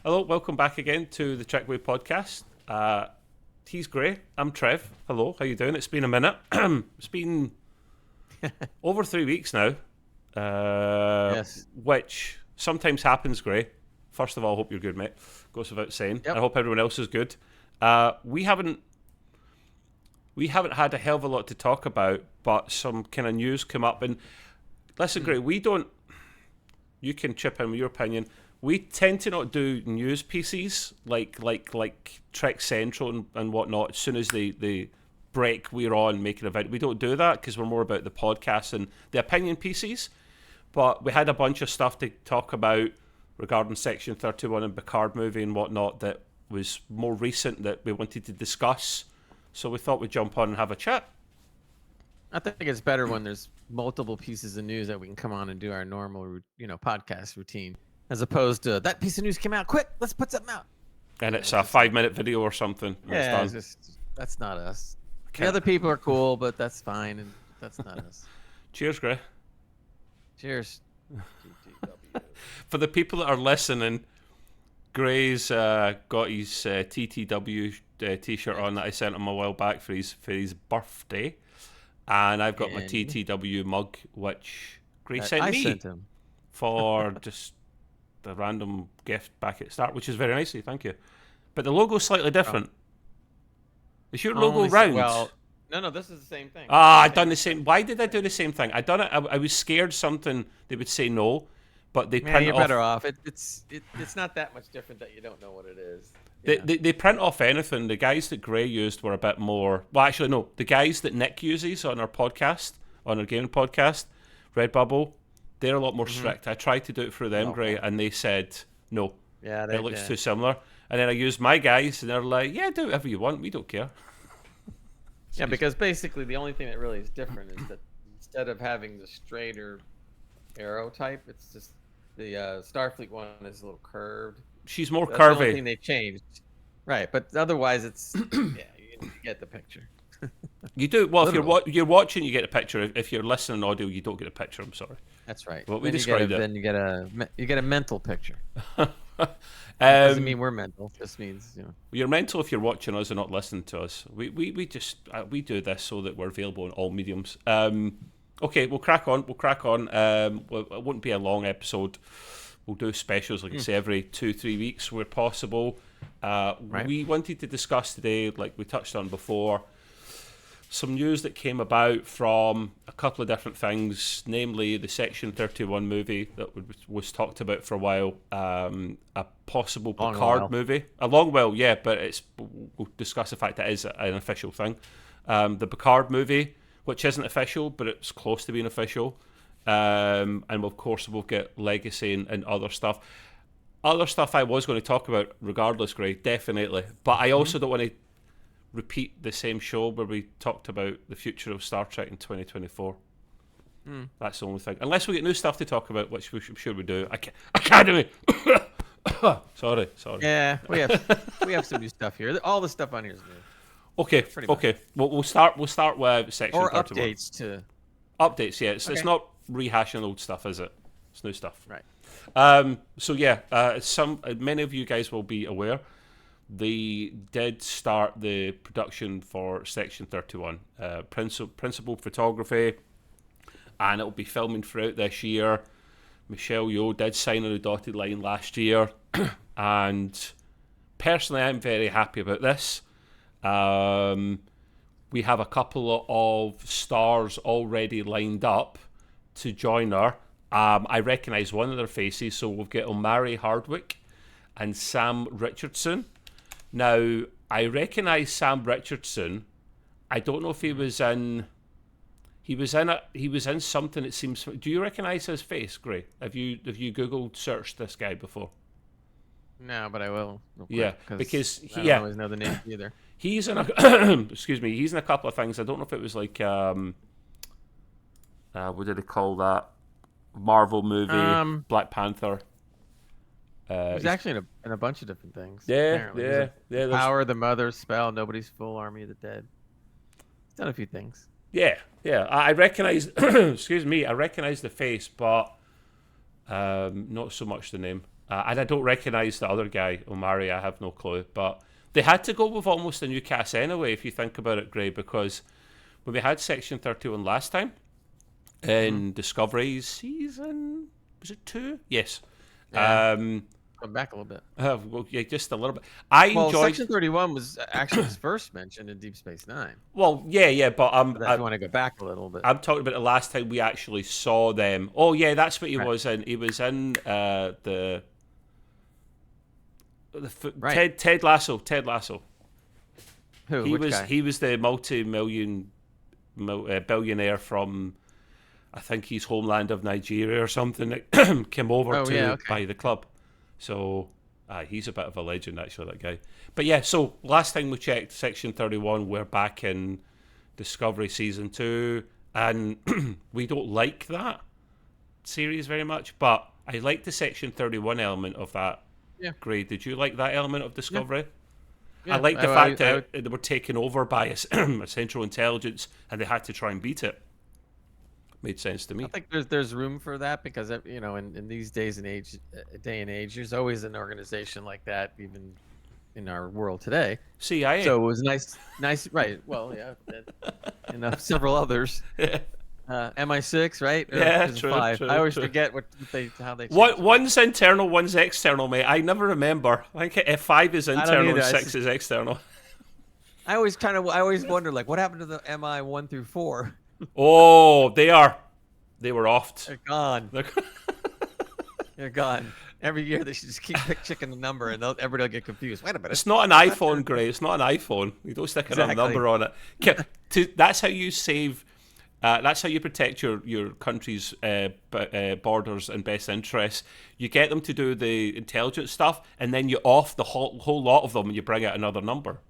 Hello, welcome back again to the Trickway podcast. He's Gray. I'm Trev. Hello, how you doing? It's been a minute. It's been over 3 weeks now. Yes. Which sometimes happens, Gray. First of all, I hope you're good, mate. Goes without saying. Yep. I hope everyone else is good. We haven't had a hell of a lot to talk about, but some kind of news come up. And listen, Gray, we don't. You can chip in with your opinion. We tend to not do news pieces like Trek Central and whatnot. As soon as they break, we're on making a video. We don't do that because we're more about the podcast and the opinion pieces. But we had a bunch of stuff to talk about regarding Section 31 and Picard movie and whatnot that was more recent that we wanted to discuss. So we thought we'd jump on and have a chat. I think it's better when there's multiple pieces of news that we can come on and do our normal, podcast routine, as opposed to that piece of news came out. Quick, let's put something out. And it's a 5-minute video or something. Yeah, it's that's not us. Okay. The other people are cool, but that's fine, and that's not us. Cheers, Gray. Cheers. For the people that are listening, Gray's got his TTW t-shirt on that I sent him a while back for his birthday, and I've got my TTW mug, which Gray sent him for just a random gift back at the start, which is very nicely, thank you. But the logo's slightly different. Is your logo round? Well, no, this is the same thing. I've done the same. Why did I do the same thing? I done it. I was scared something they would say no, but they print you're off. better off. It's not that much different that you don't know what it is. They print off anything. The guys that Gray used were a bit more. Well, actually, no. The guys that Nick uses on our podcast, on our gaming podcast, Redbubble, they're a lot more strict. I tried to do it through them, Gray, and they said no. Yeah, it looks too similar. And then I used my guys, and they're like, "Yeah, do whatever you want. We don't care." Yeah, because basically the only thing that really is different is that instead of having the straighter arrow type, it's just the Starfleet one is a little curved. She's more That's curvy. the only thing they changed. Right, but otherwise it's you get the picture. You do well if you're watching, you get a picture. If you're listening audio, you don't get a picture. I'm sorry. That's right. Well, we described it. Then you get a mental picture. Doesn't mean we're mental. Just means you're mental if you're watching us and not listening to us. We just we do this so that we're available in all mediums. Okay, we'll crack on. It won't be a long episode. We'll do specials, like I say, every 2-3 weeks where possible. Right. We wanted to discuss today, like we touched on before, some news that came about from a couple of different things, namely the Section 31 movie that was talked about for a while, a possible Picard movie. A long while, yeah, but we'll discuss the fact that it is an official thing. The Picard movie, which isn't official, but it's close to being official. And of course, we'll get Legacy and other stuff. Other stuff I was going to talk about regardless, Gray, definitely. But I also don't want to repeat the same show where we talked about the future of Star Trek in 2024. That's the only thing. Unless we get new stuff to talk about, which I'm sure we do. Academy! Sorry. Yeah, we have some new stuff here. All the stuff on here is new. Okay. We'll start with Section 31. Or updates to... Updates, yeah. It's not rehashing old stuff, is it? It's new stuff. Right. So yeah, many of you guys will be aware they did start the production for Section 31, principal photography, and it'll be filming throughout this year. Michelle Yeoh did sign on the dotted line last year, and personally, I'm very happy about this. We have a couple of stars already lined up to join her. I recognise one of their faces, so we'll get Omari Hardwick and Sam Richardson. Now, I recognise Sam Richardson. I don't know if he was in. He was in something. It seems. Do you recognise his face, Gray? Have you Googled searched this guy before? No, but I will. Yeah, because I don't always know the name either. He's in a excuse me. He's in a couple of things. I don't know if it was like what did they call that? Marvel movie, Black Panther. He's actually in a bunch of different things. Yeah. Power, the Mother, Spell, Nobody's Full, Army of the Dead. He's done a few things. Yeah. I recognize. excuse me. I recognize the face, but not so much the name. And I don't recognise the other guy, Omari. I have no clue. But they had to go with almost a new cast anyway, if you think about it, Gray, because when we had Section 31 last time in Discovery season, was it 2? Yes. Yeah. Come back a little bit. Well, yeah, just a little bit. I enjoyed Section 31 was actually first mentioned in Deep Space Nine. Well, yeah, but I want to go back a little bit. I'm talking about the last time we actually saw them. Oh, yeah, that's what he was in. He was in Ted Lasso. Ted Lasso. Who? Which guy? He was the billionaire from, I think, his homeland of Nigeria or something that came over to buy the club. So, he's a bit of a legend, actually, that guy. But yeah, so last time we checked Section 31, we're back in Discovery Season 2, and we don't like that series very much, but I like the Section 31 element of that. Yeah. Gray, did you like that element of Discovery? Yeah. I like the fact that they were taken over by a central intelligence, and they had to try and beat it. Made sense to me. I think there's room for that because in these day and age, there's always an organization like that, even in our world today. CIA. So it was nice, right? Well, yeah, and several others. MI6, right? Yeah, true. I always forget how they. One's internal, one's external, mate. I never remember. I think F5 is internal and 6 is external. I always wonder, like, what happened to the MI 1 through 4? Oh, they were off. They're gone. They're gone. Every year they should just keep picking the number, and everybody will get confused. Wait a minute. It's not an iPhone, Gray. It's not an iPhone. You don't stick another number on it. That's how you save. That's how you protect your country's borders and best interests. You get them to do the intelligence stuff, and then you off the whole lot of them, and you bring out another number.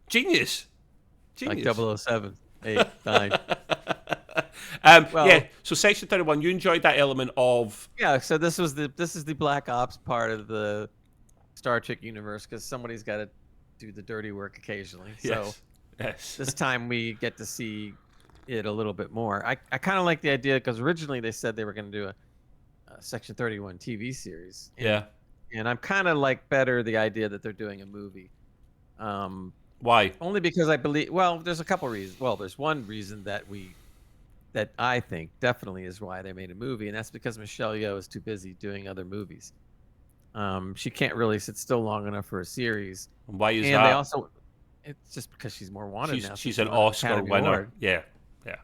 Genius. Like 007. 8, 9. Yeah. So Section 31, you enjoyed that element of. Yeah. So this is the Black Ops part of the Star Trek universe because somebody's got to do the dirty work occasionally. So yes. This time we get to see it a little bit more. I kind of like the idea because originally they said they were going to do a Section 31 TV series. And I'm kind of like better the idea that they're doing a movie. Why? Only because I believe. Well, there's a couple reasons. Well, there's one reason that I think definitely is why they made a movie, and that's because Michelle Yeoh is too busy doing other movies. She can't really sit still long enough for a series. Why is that? And they also, it's just because she's more wanted now. She's an Oscar winner. Award. Yeah.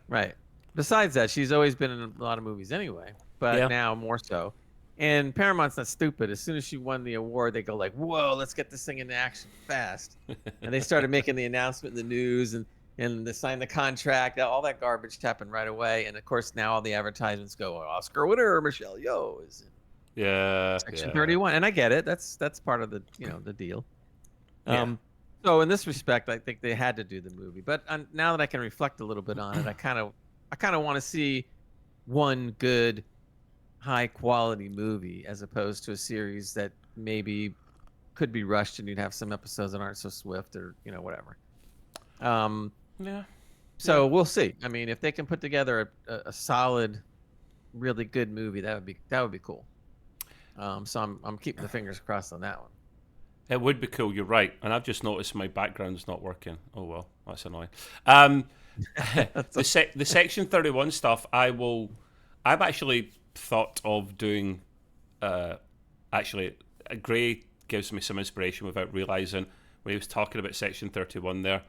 Right. Besides that, she's always been in a lot of movies anyway, but now more so. And Paramount's not stupid. As soon as she won the award, they go like, "Whoa, let's get this thing into action fast." And they started making the announcement in the news and they signed the contract. All that garbage happened right away. And of course, now all the advertisements go, "Oscar winner Michelle Yeoh is in Section 31." And I get it. That's part of the the deal. So in this respect, I think they had to do the movie. But now that I can reflect a little bit on it, I kind of want to see one good, high quality movie as opposed to a series that maybe could be rushed and you'd have some episodes that aren't so swift or whatever. So we'll see. I mean, if they can put together a solid, really good movie, that would be cool. So I'm keeping the fingers crossed on that one. It would be cool. You're right, and I've just noticed my background's not working. Oh well, that's annoying. The Section 31 stuff, I've actually thought of doing. Actually, Gray gives me some inspiration without realizing when he was talking about Section 31 there.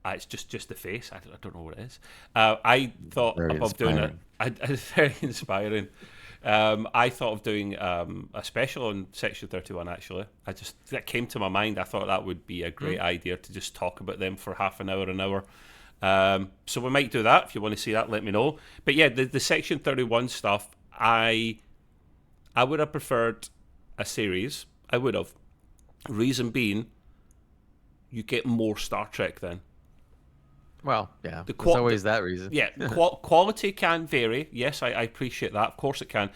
It's just the face. I don't know what it is. I thought of doing it. It's very inspiring. I thought of doing a special on Section 31. Actually, that came to my mind. I thought that would be a great idea to just talk about them for half an hour. So we might do that. If you want to see that, let me know. But yeah, the Section 31 stuff, I would have preferred a series. I would have. Reason being, you get more Star Trek then. Well, yeah, there's always that reason. Yeah, quality can vary. Yes, I appreciate that. Of course it can.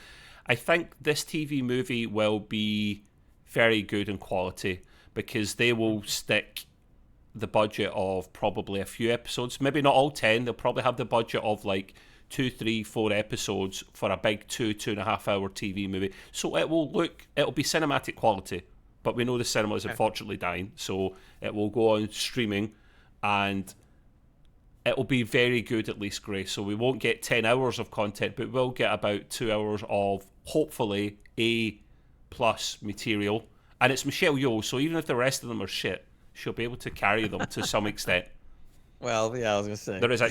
I think this TV movie will be very good in quality because they will stick the budget of probably a few episodes. Maybe not all 10. They'll probably have the budget of like 2, 3, 4 episodes for a big 2.5 hour TV movie. So it'll be cinematic quality, but we know the cinema is unfortunately dying, so it will go on streaming, and it'll be very good, at least, Gray. So we won't get 10 hours of content, but we'll get about 2 hours of, hopefully, A+ material. And it's Michelle Yeoh, so even if the rest of them are shit, she'll be able to carry them to some extent. Well, yeah, I was going to say. There is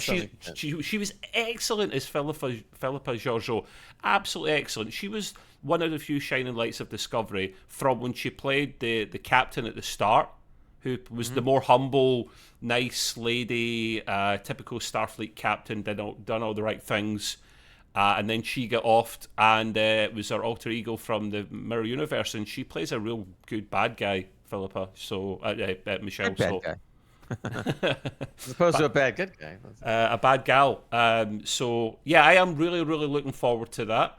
she was excellent as Philippa Georgiou. Absolutely excellent. She was one of the few shining lights of Discovery from when she played the captain at the start, who was the more humble, nice lady, typical Starfleet captain, done all the right things. And then she got offed, and it was her alter ego from the Mirror Universe, and she plays a real good bad guy, Philippa. So Michelle. Bad guy. As opposed to a bad good guy. A bad gal. So yeah, I am really, really looking forward to that.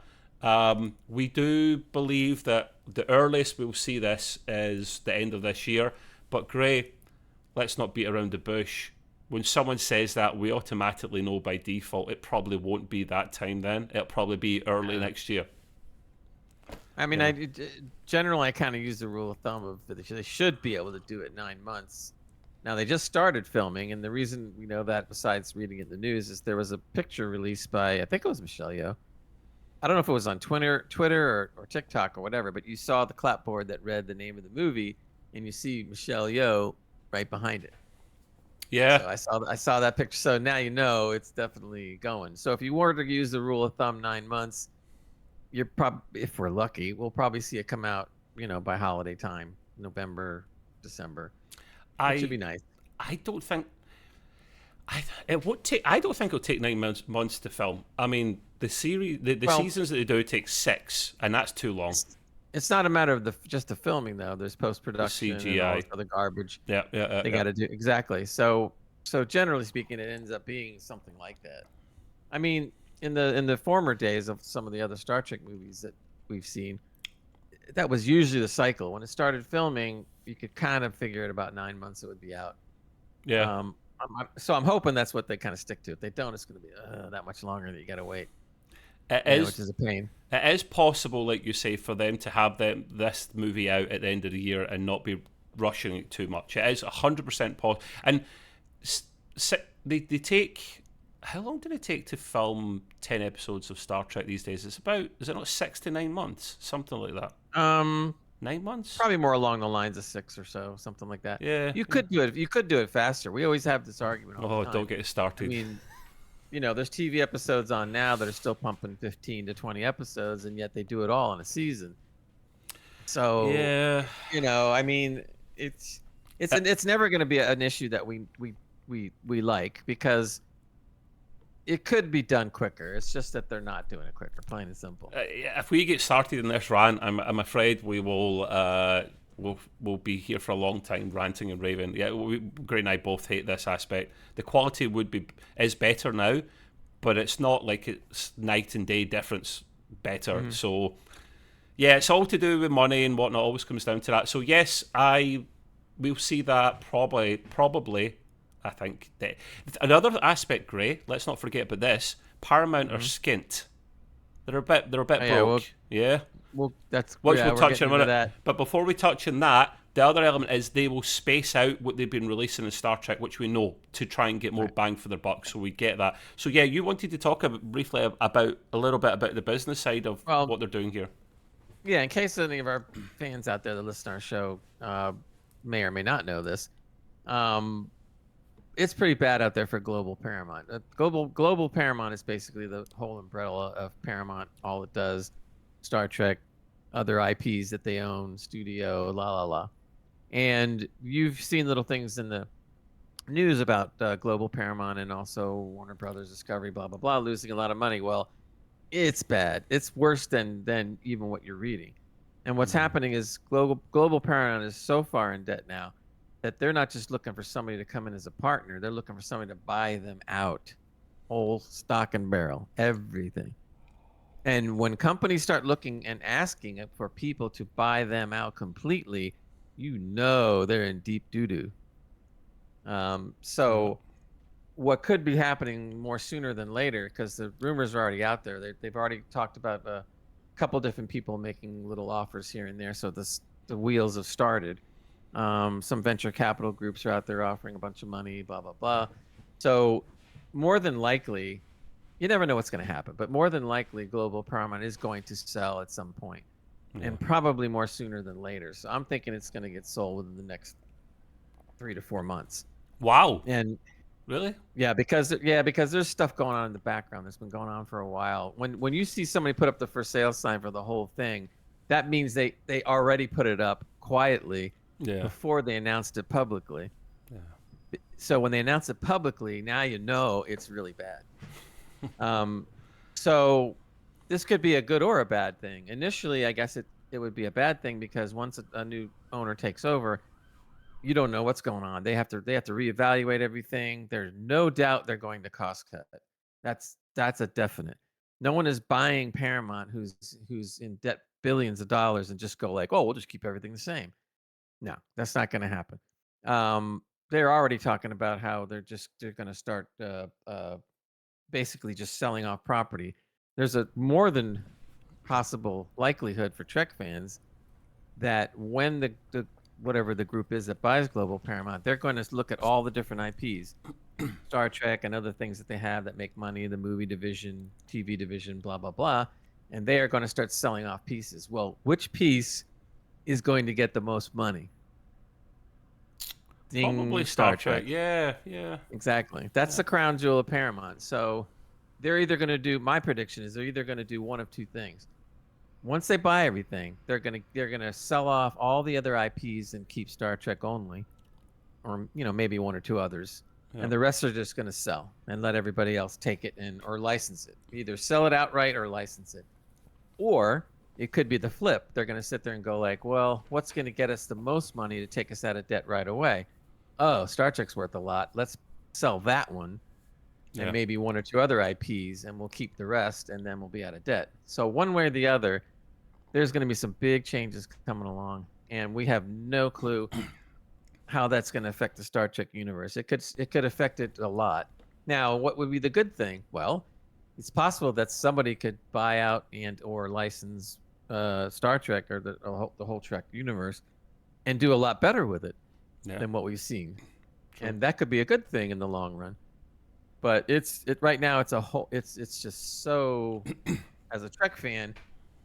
We do believe that the earliest we'll see this is the end of this year. But Gray, let's not beat around the bush. When someone says that, we automatically know by default it probably won't be that time then. It'll probably be early next year. I mean, generally I kind of use the rule of thumb of that they should be able to do it 9 months. Now, they just started filming, and the reason we know that, besides reading it in the news, is there was a picture released by, I think it was Michelle Yeoh. I don't know if it was on Twitter or TikTok or whatever, but you saw the clapboard that read the name of the movie, and you see Michelle Yeoh right behind it. Yeah. So I saw that picture. So now you know it's definitely going. So if you were to use the rule of thumb 9 months, you're probably, if we're lucky, we'll probably see it come out, by holiday time, November, December. Which would be nice. I don't think it'll take 9 months to film. I mean, the series, the seasons that they do take 6, and that's too long. It's not a matter of just the filming though. There's post-production, the CGI, and all this other garbage. Yeah. They got to do exactly. So generally speaking, it ends up being something like that. I mean, in the former days of some of the other Star Trek movies that we've seen, that was usually the cycle. When it started filming, you could kind of figure it about 9 months it would be out. Yeah. So I'm hoping that's what they kind of stick to. If they don't, it's going to be that much longer that you got to wait. Which is a pain. It is possible, like you say, for them to have this movie out at the end of the year and not be rushing it too much. It is 100% possible. And they take... How long did it take to film 10 episodes of Star Trek these days? Is it not 6 to 9 months? Something like that. 9 months? Probably more along the lines of 6 or so, something like that. Yeah. You could do it. You could do it faster. We always have this argument all the time. Don't get it started. I mean, there's TV episodes on now that are still pumping 15 to 20 episodes, and yet they do it all in a season. So, yeah. I mean, it's never going to be an issue that we like, because it could be done quicker. It's just that they're not doing it quicker, plain and simple. If we get started in this rant, I'm afraid we will we'll be here for a long time ranting and raving. Yeah, Gray and I both hate this aspect. The quality is better now, but it's not like it's night and day difference better. Mm-hmm. So yeah, it's all to do with money and whatnot. Always comes down to that. So yes, we'll see that probably. I think that another aspect, Gray. Let's not forget about this. Paramount are skint. They're a bit broke. Yeah. Well, that's we'll touch on that. But before we touch on that, the other element is they will space out what they've been releasing in Star Trek, which we know, to try and get more bang for their buck. So we get that. So yeah, you wanted to talk briefly about a little bit about the business side of what they're doing here. Yeah, in case any of our fans out there that listen to our show may or may not know this. It's pretty bad out there for Global Paramount. Global Paramount is basically the whole umbrella of Paramount. All it does, Star Trek, other IPs that they own, studio, la. And you've seen little things in the news about Global Paramount and also Warner Brothers Discovery, blah, blah, blah, losing a lot of money. Well, it's bad. It's worse than even what you're reading. And what's happening is Global Paramount is so far in debt now that they're not just looking for somebody to come in as a partner. They're looking for somebody to buy them out. Whole stock and barrel, everything. And when companies start looking and asking for people to buy them out completely, they're in deep doo-doo. So what could be happening more sooner than later, because the rumors are already out there. They've already talked about a couple different people making little offers here and there. So the wheels have started. Some venture capital groups are out there offering a bunch of money, blah, blah, blah. So more than likely, you never know what's going to happen, but more than likely Global Paramount is going to sell at some point, and probably more sooner than later. So I'm thinking it's going to get sold within the next 3 to 4 months. Wow. And really? Yeah, because there's stuff going on in the background that's been going on for a while. When you see somebody put up the for sale sign for the whole thing, that means they already put it up quietly before they announced it publicly. Yeah. So when they announce it publicly, now you know it's really bad. So this could be a good or a bad thing. Initially, I guess it would be a bad thing, because once a new owner takes over, you don't know what's going on. They have to reevaluate everything. There's no doubt they're going to cost cut. That's a definite. No one is buying Paramount who's in debt billions of dollars and just go like, oh, we'll just keep everything the same. No, that's not going to happen. They're already talking about how they're going to start basically just selling off property. There's a more than possible likelihood for Trek fans that when the whatever the group is that buys Global Paramount, they're going to look at all the different IPs, Star Trek and other things that they have that make money, the movie division, TV division, blah, blah, blah. And they are going to start selling off pieces. Well, which piece is going to get the most money? Probably Star Trek. Yeah. Exactly. That's the crown jewel of Paramount. So they're either going to do, my prediction is they're either going to do one of two things. Once they buy everything, they're gonna sell off all the other IPs and keep Star Trek only, or maybe one or two others, and the rest are just gonna sell and let everybody else take it or license it. Either sell it outright or license it, or it could be the flip. They're gonna sit there and go like, well, what's gonna get us the most money to take us out of debt right away? Oh, Star Trek's worth a lot. Let's sell that one. And maybe one or two other IPs, and we'll keep the rest, and then we'll be out of debt. So one way or the other, there's going to be some big changes coming along, and we have no clue how that's going to affect the Star Trek universe. It could affect it a lot. Now, what would be the good thing? Well, it's possible that somebody could buy out and or license Star Trek or the whole Trek universe and do a lot better with it than what we've seen. Sure. And that could be a good thing in the long run. But right now it's just so as a Trek fan,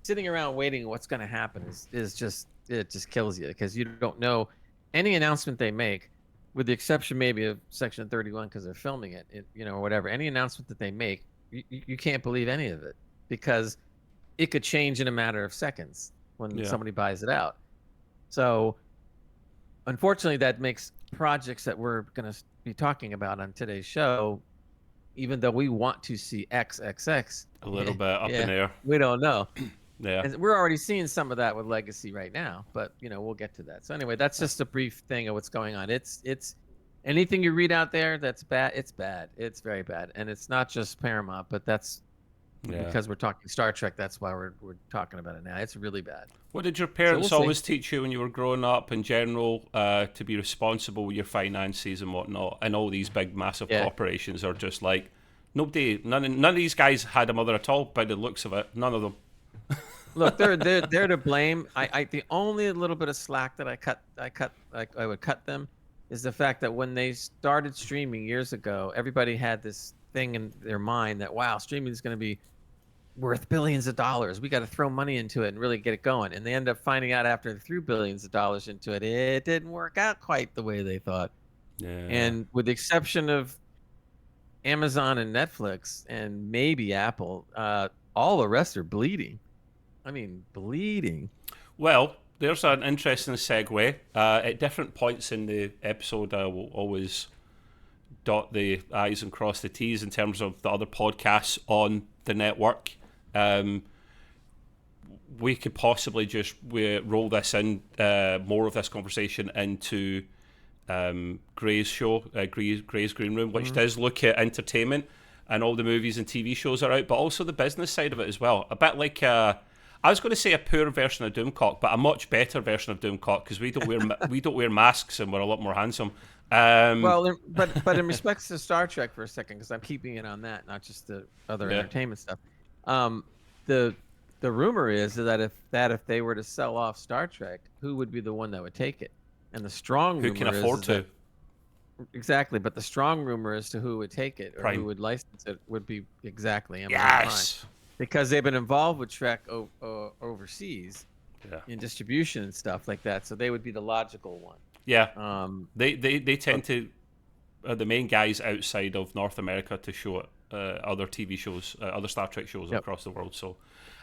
sitting around waiting what's going to happen is just kills you, because you don't know any announcement they make, with the exception maybe of Section 31 because they're filming it, or whatever. Any announcement that they make, you can't believe any of it, because it could change in a matter of seconds when somebody buys it out. So unfortunately, that makes projects that we're going to be talking about on today's show, even though we want to see XXX a little bit up in there, we don't know. Yeah, and we're already seeing some of that with Legacy right now, but we'll get to that. So anyway, that's just a brief thing of what's going on. It's anything you read out there that's bad. It's bad. It's very bad, and it's not just Paramount, but that's because we're talking Star Trek. That's why we're talking about it now. It's really bad. What did your parents always teach you when you were growing up in general, to be responsible with your finances and whatnot? And all these big, massive corporations are just like, none of these guys had a mother at all by the looks of it. None of them. Look, they're to blame. The only little bit of slack that I would cut them is the fact that when they started streaming years ago, everybody had this thing in their mind that, wow, streaming is going to be worth billions of dollars. We got to throw money into it and really get it going. And they end up finding out after they threw billions of dollars into it, it didn't work out quite the way they thought. Yeah. And with the exception of Amazon and Netflix and maybe Apple, all the rest are bleeding. I mean, bleeding. Well, there's an interesting segue. At different points in the episode, I will always dot the I's and cross the T's in terms of the other podcasts on the network. We could possibly just roll this in, more of this conversation into Gray's show, Gray's Green Room, which does look at entertainment and all the movies and TV shows are out, but also the business side of it as well. A bit like I was going to say a poor version of Doomcock, but a much better version of Doomcock, because we don't wear masks and we're a lot more handsome. But in respects to Star Trek for a second, because I'm keeping it on that, not just the other entertainment stuff. The rumor is that if they were to sell off Star Trek, who would be the one that would take it? And the strong who rumor can afford to? Exactly, but the strong rumor as to who would take it or Prime. who would license it would be exactly Amazon Yes. Prime, because they've been involved with Trek overseas in distribution and stuff like that. So they would be the logical one. Yeah. They tend to the main guys outside of North America to show other TV shows, other Star Trek shows across the world. So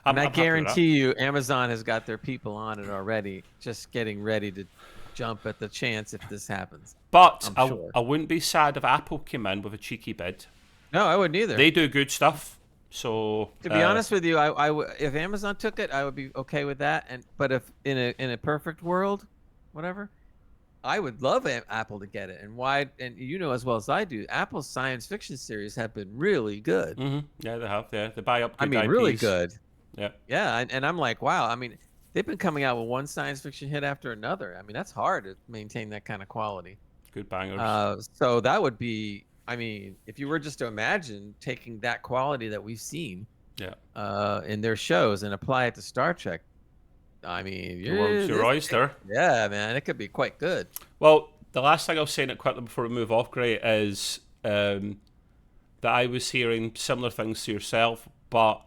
I guarantee you, Amazon has got their people on it already, just getting ready to jump at the chance if this happens. But I wouldn't be sad if Apple came in with a cheeky bid. No, I wouldn't either. They do good stuff. So to be honest with you, if Amazon took it, I would be okay with that. But if in a perfect world, whatever, I would love Apple to get it. And why? And you know as well as I do, Apple's science fiction series have been really good. Mm-hmm. Yeah, they have. Yeah, they buy up good IPs. Really good. Yeah. Yeah, and I'm like, wow. I mean, they've been coming out with one science fiction hit after another. I mean, that's hard to maintain that kind of quality. Good bangers. So that would be, I mean, if you were just to imagine taking that quality that we've seen in their shows and apply it to Star Trek, I mean, your oyster. Yeah, man, it could be quite good. Well, the last thing I'll say it quickly before we move off, Gray, is that I was hearing similar things to yourself, but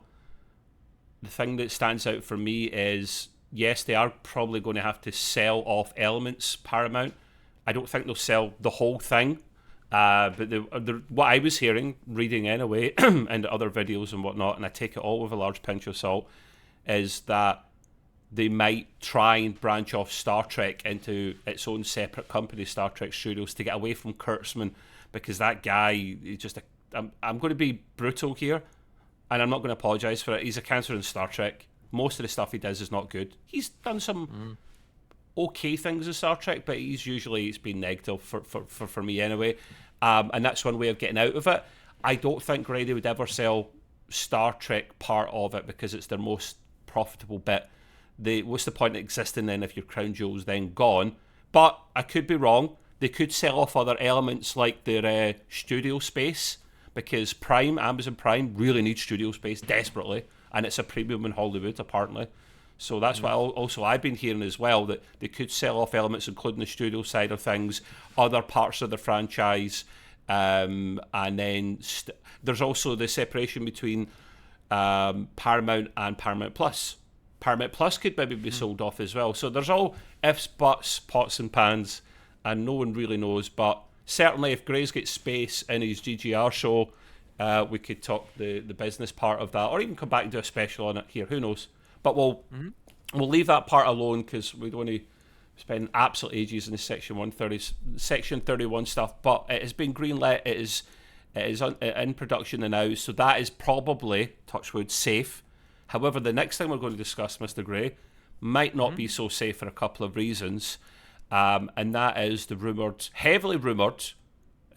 the thing that stands out for me is, yes, they are probably going to have to sell off elements, Paramount. I don't think they'll sell the whole thing. But what I was hearing, reading anyway, and other videos and whatnot, and I take it all with a large pinch of salt, is that they might try and branch off Star Trek into its own separate company, Star Trek Studios, to get away from Kurtzman, because that guy is just I'm going to be brutal here, and I'm not going to apologise for it. He's a cancer in Star Trek. Most of the stuff he does is not good. He's done some okay things in Star Trek, but it's been negative for me anyway. And that's one way of getting out of it. I don't think Grady would ever sell Star Trek part of it because it's their most profitable bit. What's the point of existing then if your crown jewel's then gone? But I could be wrong. They could sell off other elements like their studio space, because Amazon Prime really needs studio space desperately, and it's a premium in Hollywood apparently. So that's what also I've been hearing as well, that they could sell off elements including the studio side of things, other parts of the franchise, and then there's also the separation between Paramount and Paramount Plus. Paramount Plus could maybe be sold off as well. So there's all ifs, buts, pots and pans, and no one really knows. But certainly if Gray's got space in his GGR show, we could talk the business part of that, or even come back and do a special on it here. Who knows? But we'll leave that part alone, because we don't want to spend absolute ages in the Section 31 stuff. But it has been greenlit. It is in production now, so that is probably, touch wood, safe. However, the next thing we're going to discuss, Mr. Gray, might not be so safe for a couple of reasons, and that is the heavily rumoured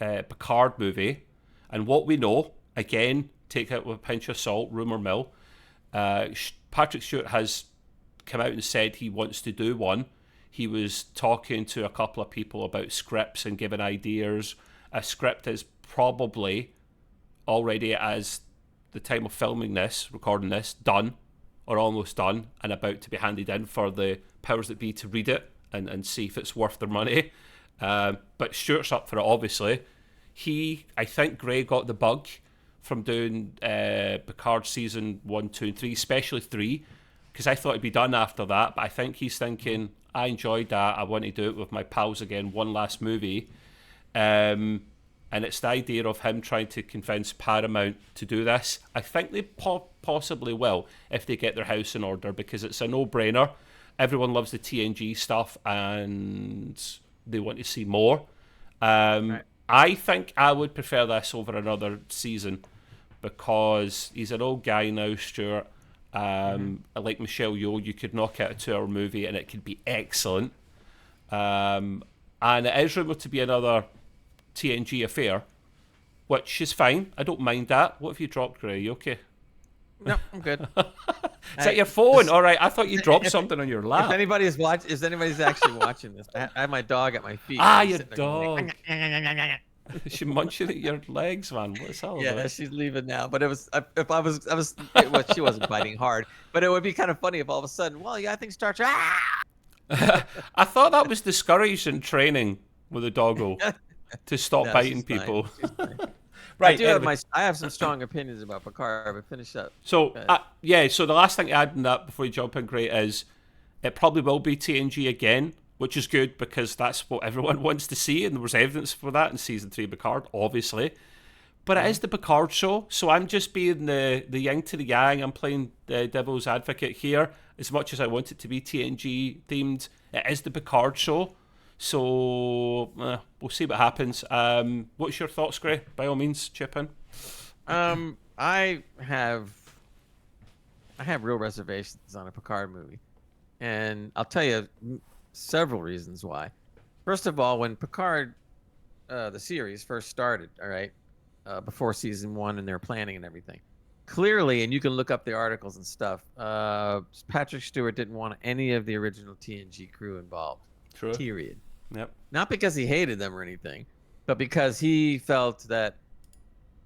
Picard movie. And what we know, again, take it with a pinch of salt, rumour mill, Patrick Stewart has come out and said he wants to do one. He was talking to a couple of people about scripts and giving ideas. A script is probably already, as the time of recording this, done or almost done, and about to be handed in for the powers that be to read it and see if it's worth their money. But Stewart's up for it, obviously. I think Gray got the bug from doing Picard season 1, 2 and 3, especially 3, because I thought it'd be done after that, but I think he's thinking, I enjoyed that, I want to do it with my pals again, one last movie. And it's the idea of him trying to convince Paramount to do this. I think they possibly will if they get their house in order, because it's a no-brainer. Everyone loves the TNG stuff and they want to see more. Right. I think I would prefer this over another season, because he's an old guy now, Stuart. Like Michelle Yeoh, you could knock out a 2-hour movie and it could be excellent. And it is rumoured to be another TNG affair, which is fine. I don't mind that. What have you dropped, Gray? You okay? No, I'm good. Is that your phone? All right, I thought you dropped something on your lap. If anybody's actually watching this, I have my dog at my feet. Your dog. Is she munching at your legs, man? What's that all about? She's leaving now. But it was, she wasn't biting hard. But it would be kind of funny if all of a sudden, well, yeah, I think Star Trek. I thought that was discouraged in training with a doggo to stop biting people. Right. I have some strong opinions about Picard, but finish up. So, so the last thing to add in that before you jump in, great, is it probably will be TNG again, which is good because that's what everyone wants to see, and there was evidence for that in season 3 of Picard, obviously. But it is the Picard show, so I'm just being the yin to the yang. I'm playing the devil's advocate here. As much as I want it to be TNG themed, it is the Picard show. So we'll see what happens. What's your thoughts, Gray? By all means, chip in. I have real reservations on a Picard movie, and I'll tell you several reasons why. First of all, when Picard, the series first started, all right, before season 1 and their planning and everything, clearly, and you can look up the articles and stuff, Patrick Stewart didn't want any of the original TNG crew involved. True. Period. Yep. Not because he hated them or anything, but because he felt that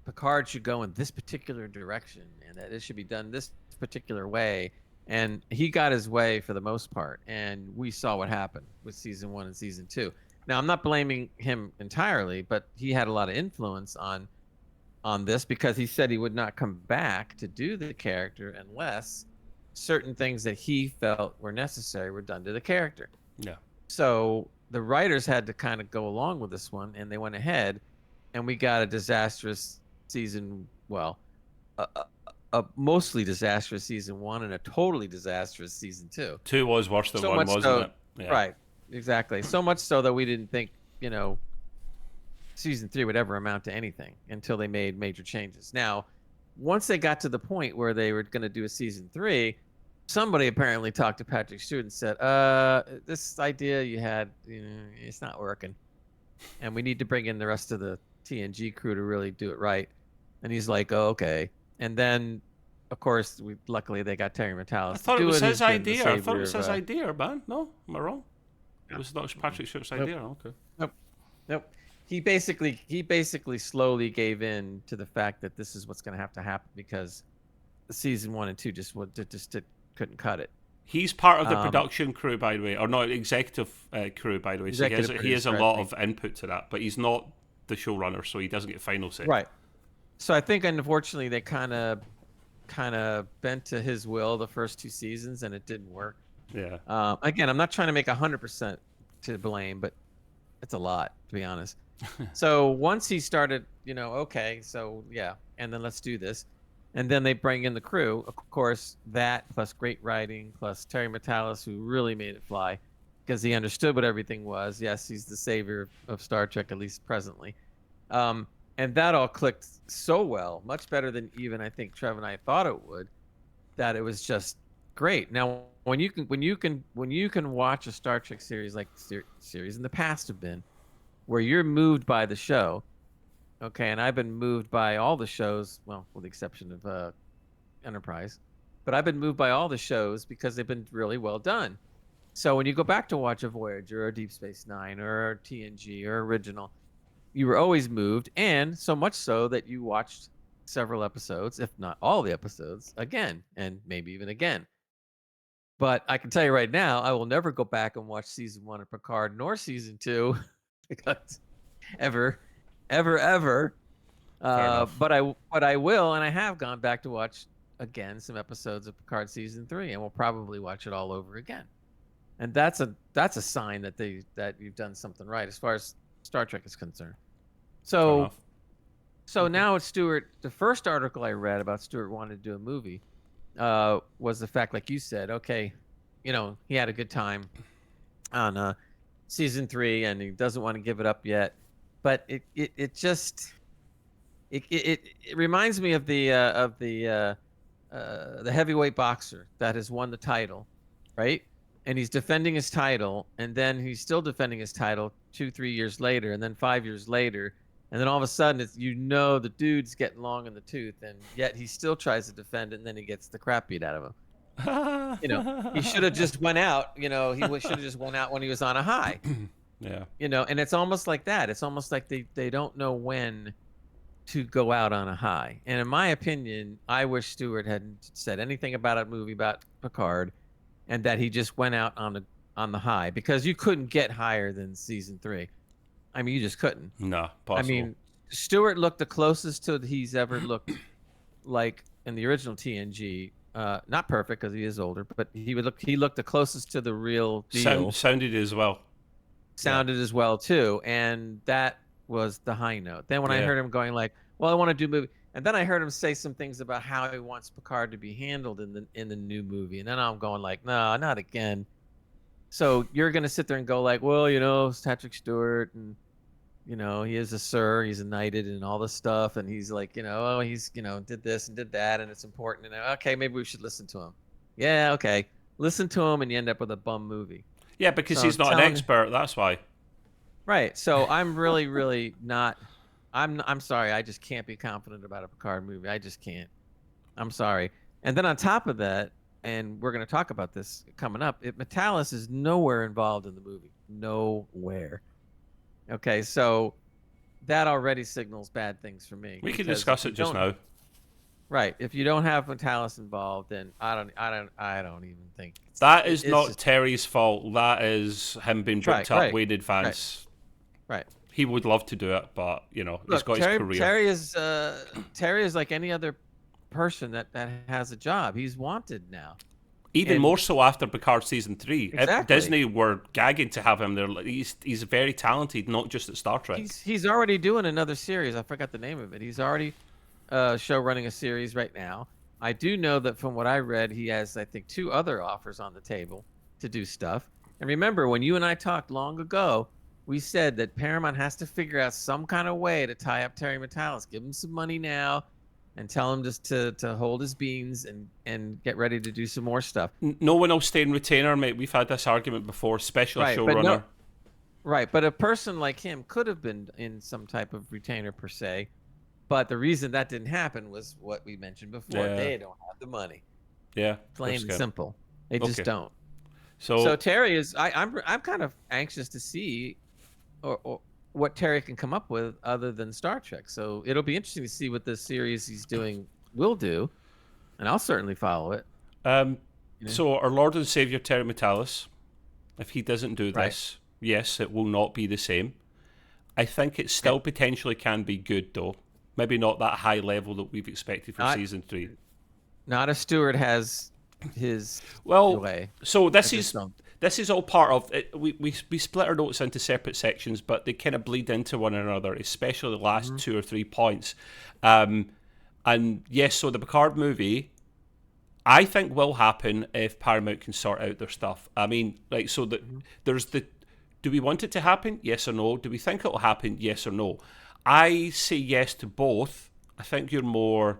Picard should go in this particular direction and that it should be done this particular way. And he got his way for the most part. And we saw what happened with season 1 and season 2. Now, I'm not blaming him entirely, but he had a lot of influence on this because he said he would not come back to do the character unless certain things that he felt were necessary were done to the character. Yeah. So the writers had to kind of go along with this one, and they went ahead, and we got a disastrous season. Well, a mostly disastrous season 1 and a totally disastrous season 2. 2 was worse than 1, wasn't it? Yeah. Right, exactly. So much so that we didn't think, season 3 would ever amount to anything until they made major changes. Now, once they got to the point where they were going to do a season 3, somebody apparently talked to Patrick Stewart and said, this idea you had, it's not working. And we need to bring in the rest of the TNG crew to really do it right. And he's like, oh, okay. And then, of course, luckily they got Terry Matalas. I thought it was his idea. I thought it was his idea, man. No? Am I wrong? It was not Patrick Stewart's idea. Okay. Nope. He basically slowly gave in to the fact that this is what's going to have to happen because season 1 and 2 just couldn't cut it. He's part of the production crew, by the way, or not executive crew, by the way. So he has a lot of input to that, but he's not the showrunner, so he doesn't get final say. Right. So I think, unfortunately, they kind of bent to his will the first 2 seasons, and it didn't work. Yeah. Again, I'm not trying to make 100% to blame, but it's a lot, to be honest. So once he started, okay, so yeah, and then let's do this. And then they bring in the crew, of course, that plus great writing, plus Terry Matalas, who really made it fly because he understood what everything was. Yes, he's the savior of Star Trek, at least presently. And that all clicked so well, much better than even I think Trev and I thought it would, that it was just great. Now, when you can watch a Star Trek series like series in the past have been, where you're moved by the show, okay, and I've been moved by all the shows, well, with the exception of Enterprise, but I've been moved by all the shows because they've been really well done. So when you go back to watch a Voyager or Deep Space Nine or TNG or Original, you were always moved, and so much so that you watched several episodes, if not all the episodes, again, and maybe even again. But I can tell you right now, I will never go back and watch season 1 of Picard nor season 2 because ever. But I will, and I have gone back to watch again some episodes of Picard season 3, and we'll probably watch it all over again. And that's a sign that you've done something right as far as Star Trek is concerned. So now it's Stewart. The first article I read about Stewart wanting to do a movie was the fact, like you said, okay, he had a good time on season 3, and he doesn't want to give it up yet. But it just reminds me of the heavyweight boxer that has won the title, right? And he's defending his title, and then he's still defending his title 2-3 years later, and then 5 years later, And then all of a sudden, the dude's getting long in the tooth, and yet he still tries to defend it, and then he gets the crap beat out of him. He should have just went out. He should have just went out when he was on a high. Yeah. And it's almost like that. It's almost like they don't know when to go out on a high. And in my opinion, I wish Stewart hadn't said anything about a movie about Picard, and that he just went out on the high, because you couldn't get higher than season 3. I mean, you just couldn't. No, possible. I mean, Stewart looked the closest to he's ever looked like in the original TNG. Not perfect because he is older, but he looked the closest to the real deal. Sounded as well. Sounded as well too, and that was the high note. Then when I heard him going like, "Well, I want to do movie," and then I heard him say some things about how he wants Picard to be handled in the new movie, and then I'm going like, "No, not again." So you're gonna sit there and go like, "Well, it's Patrick Stewart, and he is a sir, he's a knighted, and all this stuff, and he's like, he's did this and did that, and it's important, and okay, maybe we should listen to him." Yeah, okay, listen to him, and you end up with a bum movie. Yeah, because he's not an expert. That's why. Right. So I'm really, really not. I'm sorry. I just can't be confident about a Picard movie. I just can't. I'm sorry. And then on top of that, and we're going to talk about this coming up, Metalis is nowhere involved in the movie. Nowhere. Okay, so that already signals bad things for me. We can discuss it just now. Right. If you don't have Metalis involved, then I don't even think that is not Terry's fault. That is him being booked up way in advance. Right. He would love to do it, but he's got his career. Terry is like any other person that has a job. He's wanted now. Even more so after Picard season 3. Exactly. Disney were gagging to have him there. He's very talented, not just at Star Trek. He's already doing another series. I forgot the name of it. He's already show running a series right now. I do know that from what I read, he has, I think, 2 other offers on the table to do stuff. And remember, when you and I talked long ago, we said that Paramount has to figure out some kind of way to tie up Terry Matalas. Give him some money now and tell him just to hold his beans and get ready to do some more stuff. No one will stay in retainer, mate. We've had this argument before, especially showrunner. Right, but a person like him could have been in some type of retainer per se. But the reason that didn't happen was what we mentioned before. Yeah. They don't have the money. Yeah, plain and simple. They just don't. So Terry is. I'm kind of anxious to see, or what Terry can come up with other than Star Trek. So it'll be interesting to see what this series he's doing will do, and I'll certainly follow it. So our Lord and Savior Terry Matalas, if he doesn't do this, yes, it will not be the same. I think it still potentially can be good though. Maybe not that high level that we've expected for season 3. Not if Stewart has his way. So this is all part of it. We split our notes into separate sections, but they kind of bleed into one another, especially the last 2 or 3 points. And yes, so the Picard movie, I think will happen if Paramount can sort out their stuff. I mean, like, so that there's do we want it to happen? Yes or no? Do we think it will happen? Yes or no? I say yes to both. I think you're more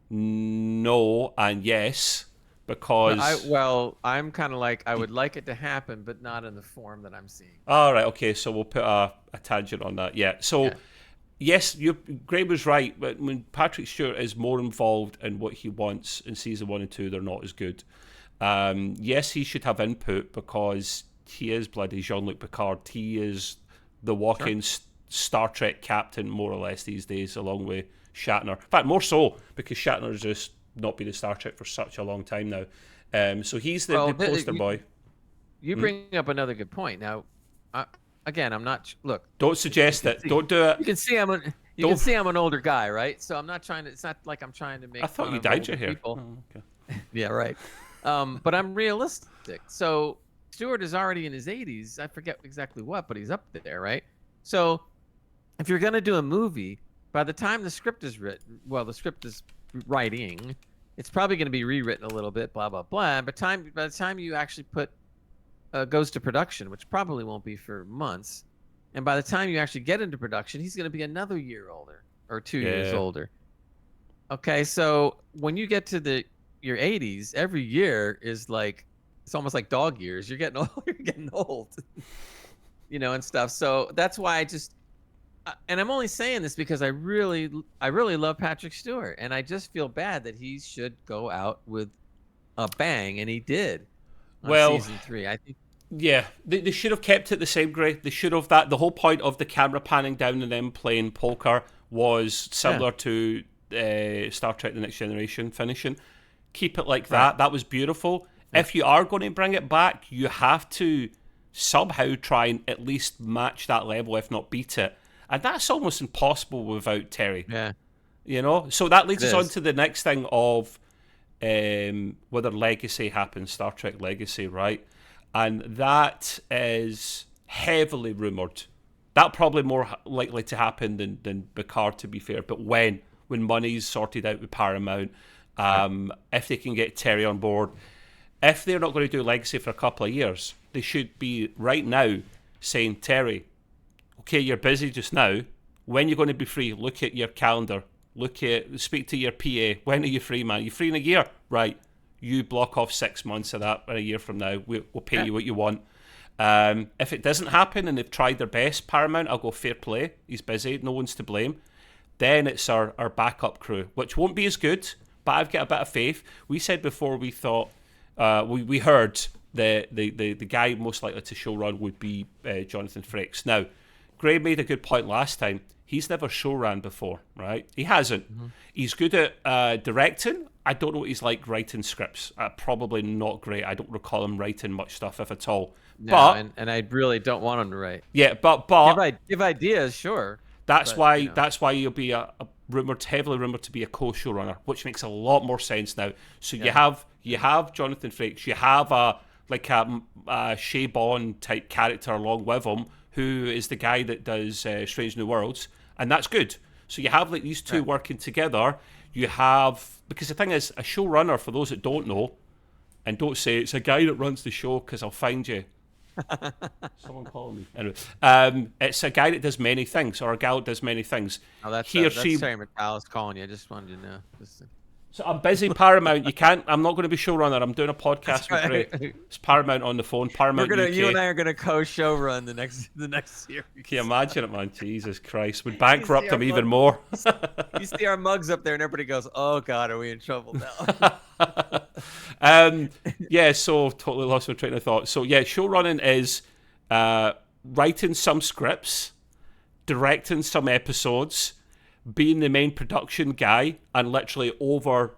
no and yes, because... I'm kind of like, I would like it to happen, but not in the form that I'm seeing. All right, okay, so we'll put a tangent on that, yeah. So, yes, Greg was right, but when Patrick Stewart is more involved in what he wants in season 1 and 2, they're not as good. Yes, he should have input, because he is bloody Jean-Luc Picard. He is the walk-in... Star Trek captain, more or less, these days, along with Shatner. In fact, more so, because Shatner's just not been in Star Trek for such a long time now. So he's the poster boy. You bring up another good point. Now, again, I'm not... Look. Don't suggest it. Don't do it. You can see I'm an older guy, right? So I'm not trying to... It's not like I'm trying to make... I thought you dyed your hair. Oh, okay. Yeah, right. But I'm realistic. So Stewart is already in his 80s. I forget exactly what, but he's up there, right? So... if you're going to do a movie, by the time the script is written, the script is writing, it's probably going to be rewritten a little bit, blah, blah, blah. But by the time you actually goes to production, which probably won't be for months, and by the time you actually get into production, he's going to be another year older or 2 years older. Okay, so when you get to your 80s, every year is like, it's almost like dog years. You're getting old, and stuff. So that's why and I'm only saying this because I really love Patrick Stewart, and I just feel bad that he should go out with a bang, and he did on Well, season 3. I think. yeah, they should have kept it the same, Gray. They should have that. The whole point of the camera panning down and them playing poker was similar to Star Trek: The Next Generation finishing. Keep it like that. That was beautiful. Yeah. If you are going to bring it back, you have to somehow try and at least match that level, if not beat it. And that's almost impossible without Terry. Yeah. You know? So that leads us on to the next thing of whether Legacy happens, Star Trek Legacy, right? And that is heavily rumoured. That probably more likely to happen than Picard, to be fair. But when money's sorted out with Paramount, if they can get Terry on board, if they're not going to do Legacy for a couple of years, they should be right now saying, Terry, okay, you're busy just now. When you're going to be free, look at your calendar. Speak to your PA. When are you free, man? You free in a year? Right. You block off 6 months of that, and a year from now, we'll pay you what you want. If it doesn't happen and they've tried their best, Paramount, I'll go fair play. He's busy. No one's to blame. Then it's our backup crew, which won't be as good, but I've got a bit of faith. We said before we thought, we heard the guy most likely to show run would be Jonathan Frakes. Now, Gray made a good point last time. He's never show ran before, right? He hasn't. Mm-hmm. He's good at directing. I don't know what he's like writing scripts. Probably not great. I don't recall him writing much stuff, if at all. No, but, and I really don't want him to write. Yeah, but give ideas, sure. That's why he'll be heavily rumored to be a co-showrunner, which makes a lot more sense now. So you have Jonathan Frakes, you have a Shea Bond type character along with him, who is the guy that does Strange New Worlds, and that's good. So you have like these two working together. You have, because the thing is, a showrunner, for those that don't know, and don't say it's a guy that runs the show because I'll find you. Someone call me. Anyway, it's a guy that does many things, or a gal that does many things. Oh, that's Terry McAllis calling you. I just wanted to know. So I'm busy, Paramount. I'm not going to be showrunner. I'm doing a podcast with Gray. It's Paramount on the phone. Paramount UK. You and I are going to co-show run the next series. Can you imagine it, man? Jesus Christ. Would bankrupt them even more. You see our mugs up there and everybody goes, oh, God, are we in trouble now? Yeah, so totally lost my train of thought. So, yeah, show running is writing some scripts, directing some episodes, being the main production guy, and literally over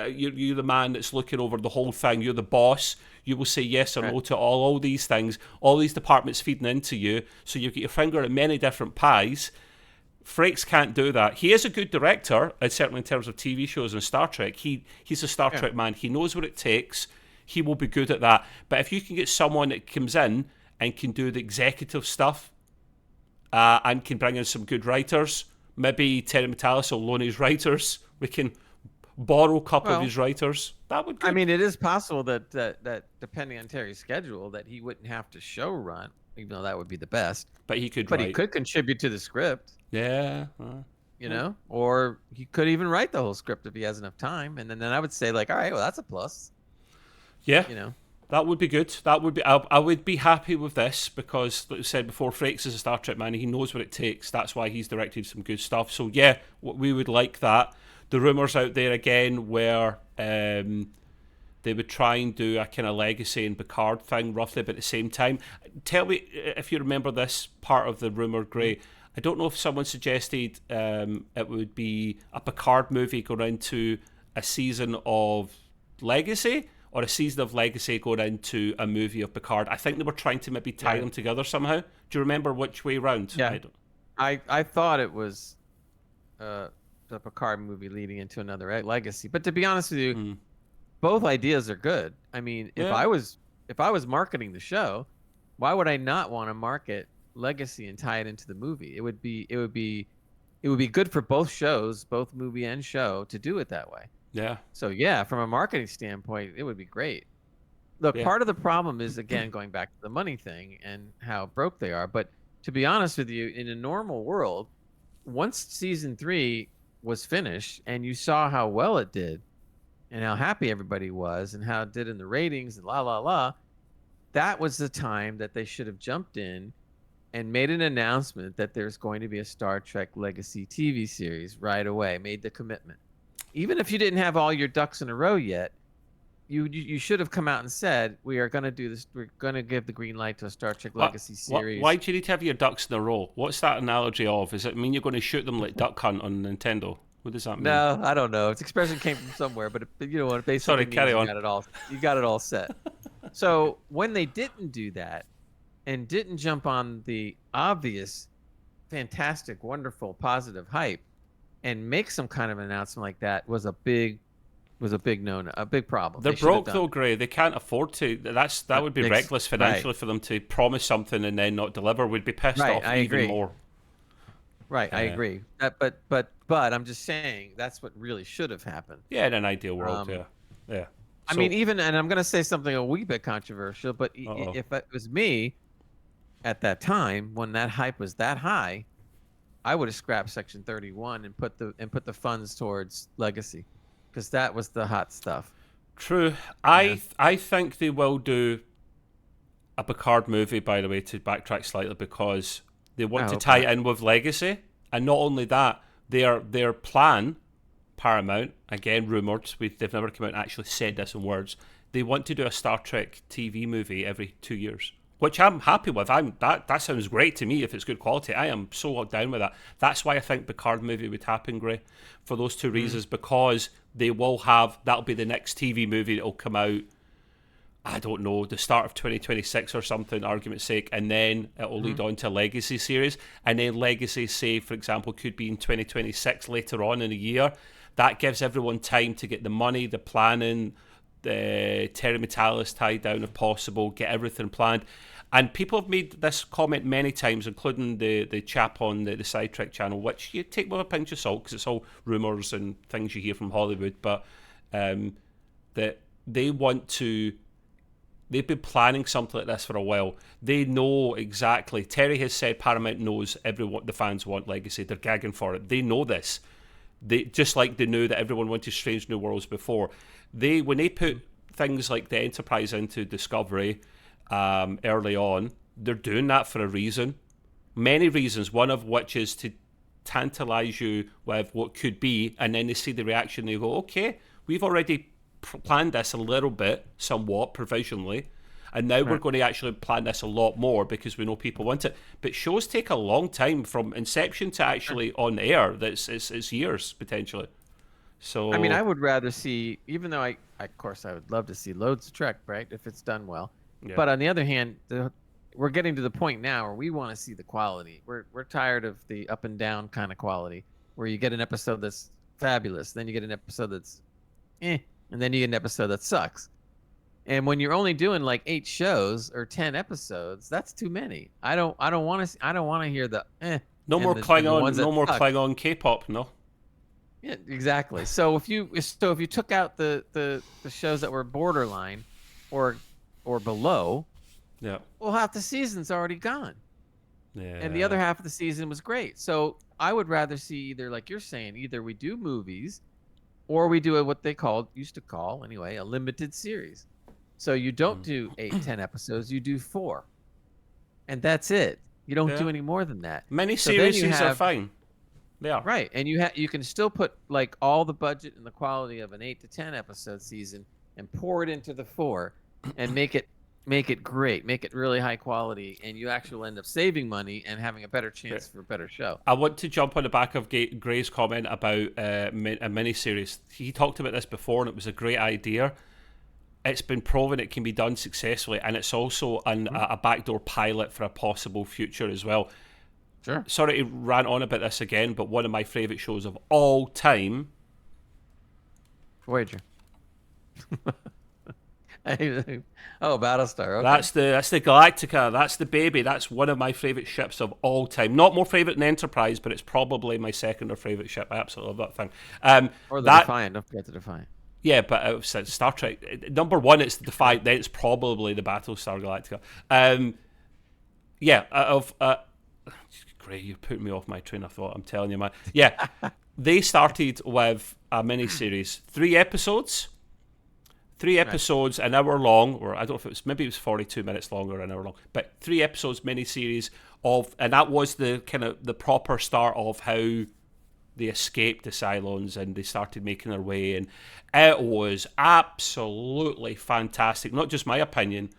you're the man that's looking over the whole thing. You're the boss. You will say yes or no to all these things, all these departments feeding into you, so you get your finger in many different pies. Frakes can't do that. He is a good director, certainly in terms of TV shows and Star Trek. He's a Star Trek man. He knows what it takes. He will be good at that. But if you can get someone that comes in and can do the executive stuff and can bring in some good writers, maybe Terry McAllis will loan his writers. We can borrow a couple of his writers. That would. Good. I mean, it is possible that depending on Terry's schedule, that he wouldn't have to show run, even though that would be the best. But he could. He could contribute to the script. Yeah. You know, or he could even write the whole script if he has enough time, and then I would say like, all right, well, that's a plus. Yeah. You know. That would be good. That would be. I would be happy with this because, like I said before, Frakes is a Star Trek man. He knows what it takes. That's why he's directed some good stuff. So yeah, we would like that. The rumours out there again were they would try and do a kind of Legacy and Picard thing roughly about the same time. Tell me if you remember this part of the rumour, Gray. I don't know if someone suggested it would be a Picard movie going into a season of Legacy, or a season of Legacy going into a movie of Picard. I think they were trying to maybe tie them together somehow. Do you remember which way round? Yeah. I thought it was the Picard movie leading into another Legacy. But to be honest with you, both ideas are good. I mean, if I was marketing the show, why would I not want to market Legacy and tie it into the movie? It would be good for both shows, both movie and show, to do it that way. Yeah. So yeah, from a marketing standpoint, it would be great. Look, part of the problem is, again, going back to the money thing and how broke they are. But to be honest with you, in a normal world, once season 3 was finished and you saw how well it did and how happy everybody was and how it did in the ratings and that was the time that they should have jumped in and made an announcement that there's going to be a Star Trek Legacy TV series right away. Made the commitment. Even if you didn't have all your ducks in a row yet, you should have come out and said, we are going to do this. We're going to give the green light to a Star Trek Legacy series. Why do you need to have your ducks in a row? What's that analogy of? Does it mean you're going to shoot them like Duck Hunt on Nintendo? What does that mean? No, I don't know. Its expression came from somewhere, but you know what? It basically means carry on. You got it all set. So when they didn't do that and didn't jump on the obvious, fantastic, wonderful, positive hype and make some kind of announcement like that was a big no-no, a big problem. They're broke though, Gray. They can't afford to. That would be reckless financially for them to promise something and then not deliver. We'd be pissed off even more. Right, I agree. But I'm just saying that's what really should have happened. Yeah, in an ideal world, yeah. I mean, and I'm going to say something a wee bit controversial, but if it was me at that time when that hype was that high, I would have scrapped Section 31 and put the funds towards Legacy, because that was the hot stuff. True. Yeah. I think they will do a Picard movie, by the way, to backtrack slightly, because they want to tie it in with Legacy. And not only that, their plan, Paramount, again, rumoured, they've never come out and actually said this in words, they want to do a Star Trek TV movie every 2 years, which I'm happy with. That sounds great to me if it's good quality. I am so down with that. That's why I think Picard movie would happen, Gray, for those two reasons, because they will that'll be the next TV movie that will come out, I don't know, the start of 2026 or something, argument's sake, and then it will lead on to a Legacy series, and then Legacy, say, for example, could be in 2026 later on in a year. That gives everyone time to get the money, the planning, the Terry Metalis tied down if possible, get everything planned. And people have made this comment many times, including the chap on the Side Trek channel, which you take with a pinch of salt because it's all rumours and things you hear from Hollywood, but that they want to... They've been planning something like this for a while. They know exactly. Terry has said Paramount knows everyone, the fans want Legacy. They're gagging for it. They know this. They just like they knew that everyone wanted Strange New Worlds before. When they put things like the Enterprise into Discovery early on, they're doing that for a reason. Many reasons. One of which is to tantalize you with what could be, and then they see the reaction. They go, "Okay, we've already planned this a little bit, somewhat provisionally, and now we're going to actually plan this a lot more because we know people want it." But shows take a long time from inception to actually on air. It's years potentially. So I mean, I would rather see, even though of course I would love to see loads of Trek, right, if it's done well. Yeah. But on the other hand, we're getting to the point now where we want to see the quality. We're tired of the up and down kind of quality, where you get an episode that's fabulous, then you get an episode that's and then you get an episode that sucks. And when you're only doing like 8 shows or 10 episodes, that's too many. I don't want to hear the No more Klingon, no more Klingon K-pop, no. Yeah, exactly. So if you took out the shows that were borderline or below, yeah, well, half the season's already gone. Yeah. And the other half of the season was great. So I would rather see either, like you're saying, either we do movies or we do what they used to call anyway, a limited series. So you don't do 8, 10 episodes, you do 4. And that's it. You don't do any more than that. Many series are fine. They are. Right. And you can still put like all the budget and the quality of an 8 to 10 episode season and pour it into the 4 and make it great, make it really high quality, and you actually end up saving money and having a better chance for a better show. I want to jump on the back of Gray's comment about a miniseries. He talked about this before, and it was a great idea. It's been proven it can be done successfully, and it's also a backdoor pilot for a possible future as well. Sure. Sorry to rant on about this again, but one of my favourite shows of all time... Voyager. Battlestar. Okay. That's the Galactica. That's the baby. That's one of my favourite ships of all time. Not more favourite than Enterprise, but it's probably my second or favourite ship. I absolutely love that thing. Or the Defiant. Don't forget the Defiant. Yeah, but Star Trek. Number one, it's the Defiant. Then it's probably the Battlestar Galactica. Great, you're putting me off my train of thought. I'm telling you, man. Yeah, they started with a miniseries, 3 episodes. 3 episodes, an hour long, or I don't know if it was, maybe it was 42 minutes long or an hour long, but 3 episodes miniseries of, and that was the kind of the proper start of how they escaped the Cylons and they started making their way, and it was absolutely fantastic. Not just my opinion.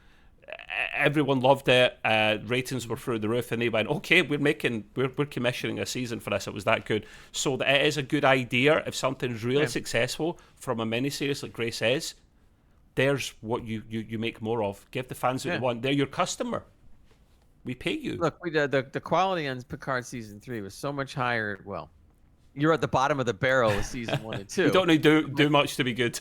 Everyone loved it. Ratings were through the roof, and they went, "Okay, we're commissioning a season for this." It was that good. So that it is a good idea if something's really successful from a miniseries like Grace is. There's what you make more of. Give the fans what they want. They're your customer. We pay you. Look, the quality on Picard season 3 was so much higher. Well, you're at the bottom of the barrel of season 1 and 2. You don't need to do much to be good.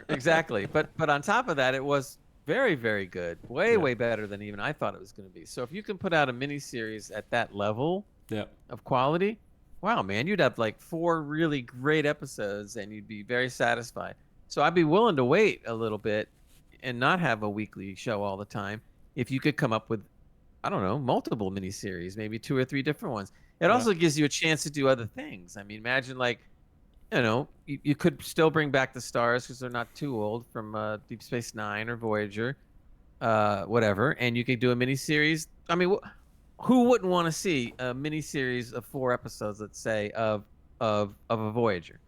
Exactly, but on top of that, it was very, very good. Way better than even I thought it was going to be. So if you can put out a miniseries at that level of quality, wow, man, you'd have like 4 really great episodes, and you'd be very satisfied. So I'd be willing to wait a little bit and not have a weekly show all the time if you could come up with, I don't know, multiple miniseries, maybe 2 or 3 different ones. It also gives you a chance to do other things. I mean, imagine like, you know, you could still bring back the stars because they're not too old from Deep Space Nine or Voyager, whatever, and you could do a miniseries. I mean, who wouldn't want to see a miniseries of 4 episodes, let's say, of a Voyager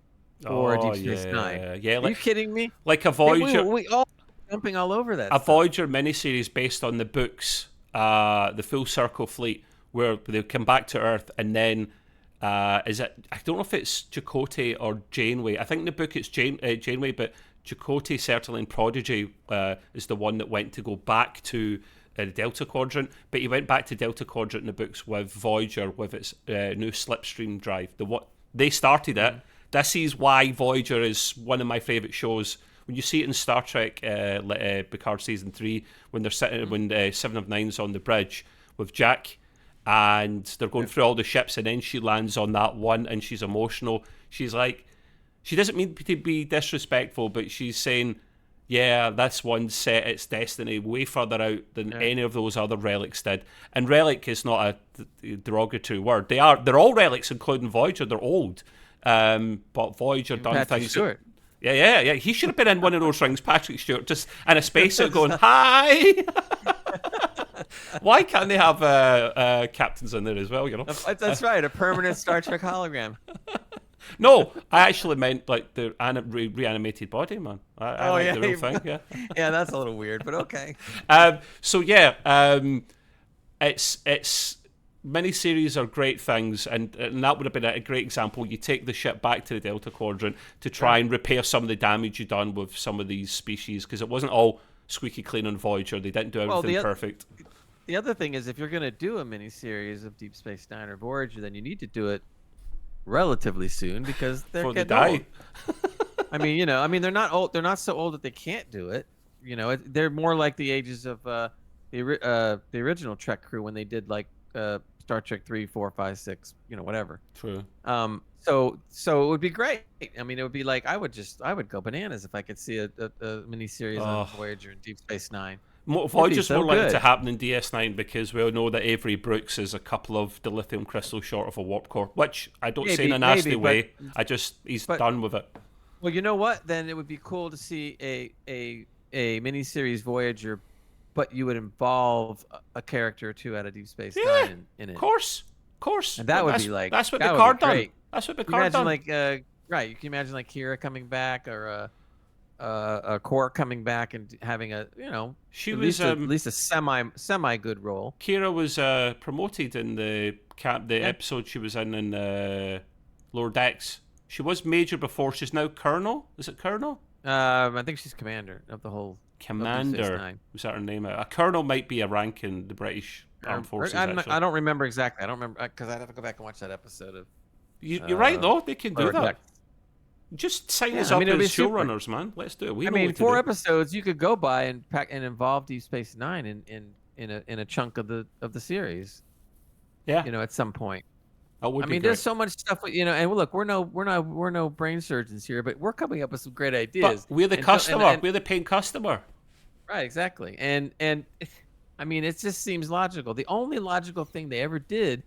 or a Deep Space Nine? Yeah, Are you kidding me? Like a Voyager. We all jumping all over that. A Voyager miniseries based on the books, the Full Circle Fleet, where they come back to Earth, and then is it? I don't know if it's Chakotay or Janeway. I think in the book it's Janeway, but Chakotay, certainly in Prodigy, is the one that went to go back to the Delta Quadrant. But he went back to Delta Quadrant in the books with Voyager, with its new slipstream drive. They started it. This is why Voyager is one of my favourite shows. When you see it in Star Trek Picard season 3, when they're sitting, when Seven of Nine's on the bridge with Jack, and they're going through all the ships, and then she lands on that one, and she's emotional. She's like, she doesn't mean to be disrespectful, but she's saying, yeah, this one set its destiny way further out than any of those other relics did. And relic is not a derogatory word. They're all relics, including Voyager. They're old, but Voyager done Patrick things. Stewart. Yeah. He should have been in one of those rings, Patrick Stewart, just in a spacesuit going, hi! Why can't they have captains in there as well, you know? That's right, a permanent Star Trek hologram. No, I actually meant like the reanimated body, man. I like the real thing, yeah. Yeah, that's a little weird, but okay. It's miniseries are great things, and that would have been a great example. You take the ship back to the Delta Quadrant to try and repair some of the damage you've done with some of these species, because it wasn't all squeaky clean on Voyager. They didn't do everything perfect. The other thing is, if you're going to do a miniseries of Deep Space Nine or Voyager, then you need to do it relatively soon, because they're getting old. I mean, they're not old. They're not so old that they can't do it. You know, they're more like the ages of the original Trek crew when they did like Star Trek 3, 4, 5, 6, you know, whatever. True. So it would be great. I mean, it would be like I would go bananas if I could see a miniseries on Voyager and Deep Space Nine. Voyager's more likely to happen in DS9 because we all know that Avery Brooks is a couple of dilithium crystals short of a warp core, which I don't say in a nasty way. He's done with it. Well, you know what? Then it would be cool to see a miniseries Voyager, but you would involve a character or 2 out of Deep Space Nine in it. Of course. And that would be like that's what Picard done. That's what Picard done. Like right, you can imagine like Kira coming back, or a Core coming back and having a, you know, at least a semi good role. Kira was promoted in the episode she was in Lower Decks. She was Major before. She's now Colonel. Is it Colonel? I think she's Commander of the whole. Commander. Was that her name? A Colonel might be a rank in the British Armed Forces. I don't remember exactly. I don't remember because I'd have to go back and watch that episode of. You're right though. They can do that. Just sign us up as showrunners, man. Let's do it. I mean, 4 episodes you could go by and involve Deep Space Nine in a chunk of the series. Yeah. You know, at some point. That would be great. There's so much stuff, you know. And look, we're no brain surgeons here, but we're coming up with some great ideas. But we're the customer. We're the paying customer. Right. Exactly. And I mean, it just seems logical. The only logical thing they ever did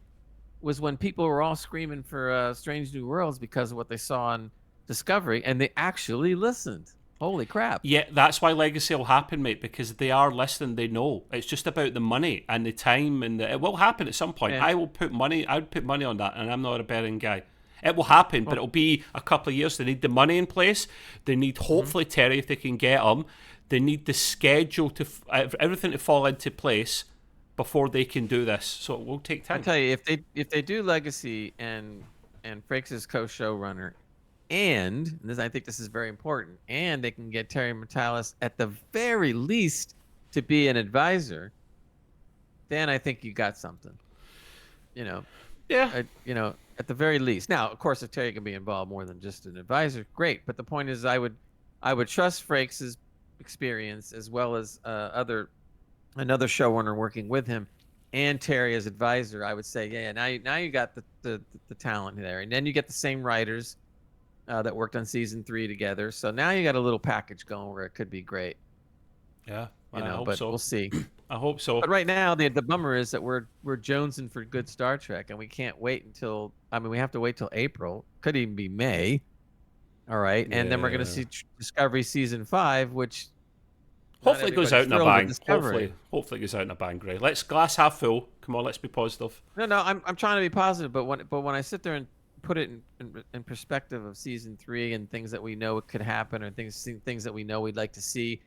was when people were all screaming for Strange New Worlds because of what they saw on Discovery, and they actually listened. Holy crap. Yeah, that's why Legacy will happen, mate, because they are listening. They know. It's just about the money and the time, and it will happen at some point. Yeah. I would put money on that, and I'm not a betting guy. It will happen, but it'll be a couple of years. They need the money in place. They need, hopefully, Terry, if they can get him. They need the schedule everything to fall into place before they can do this. So it will take time. I'll tell you, if they do Legacy and Frakes is co-showrunner, and this, I think this is very important, and they can get Terry Matalas at the very least to be an advisor, then I think you got something. Yeah. At the very least. Now, of course, if Terry can be involved more than just an advisor, great. But the point is, I would trust Frakes' experience as well as another showrunner working with him, and Terry as advisor. I would say, yeah. Now you got the talent there, and then you get the same writers that worked on season 3 together. So now you got a little package going where it could be great. Yeah, I hope so. We'll see. I hope so. But right now, the bummer is that we're jonesing for good Star Trek, and we can't wait until. I mean, we have to wait till April. Could even be May. All right, and then we're going to see Discovery season 5, which hopefully it goes out in a bang. Hopefully it goes out in a bang, Gray. Let's glass half full. Come on, let's be positive. No, I'm trying to be positive, but when I sit there and put it in perspective of season 3 and things that we know could happen, or things that we know we'd like to see,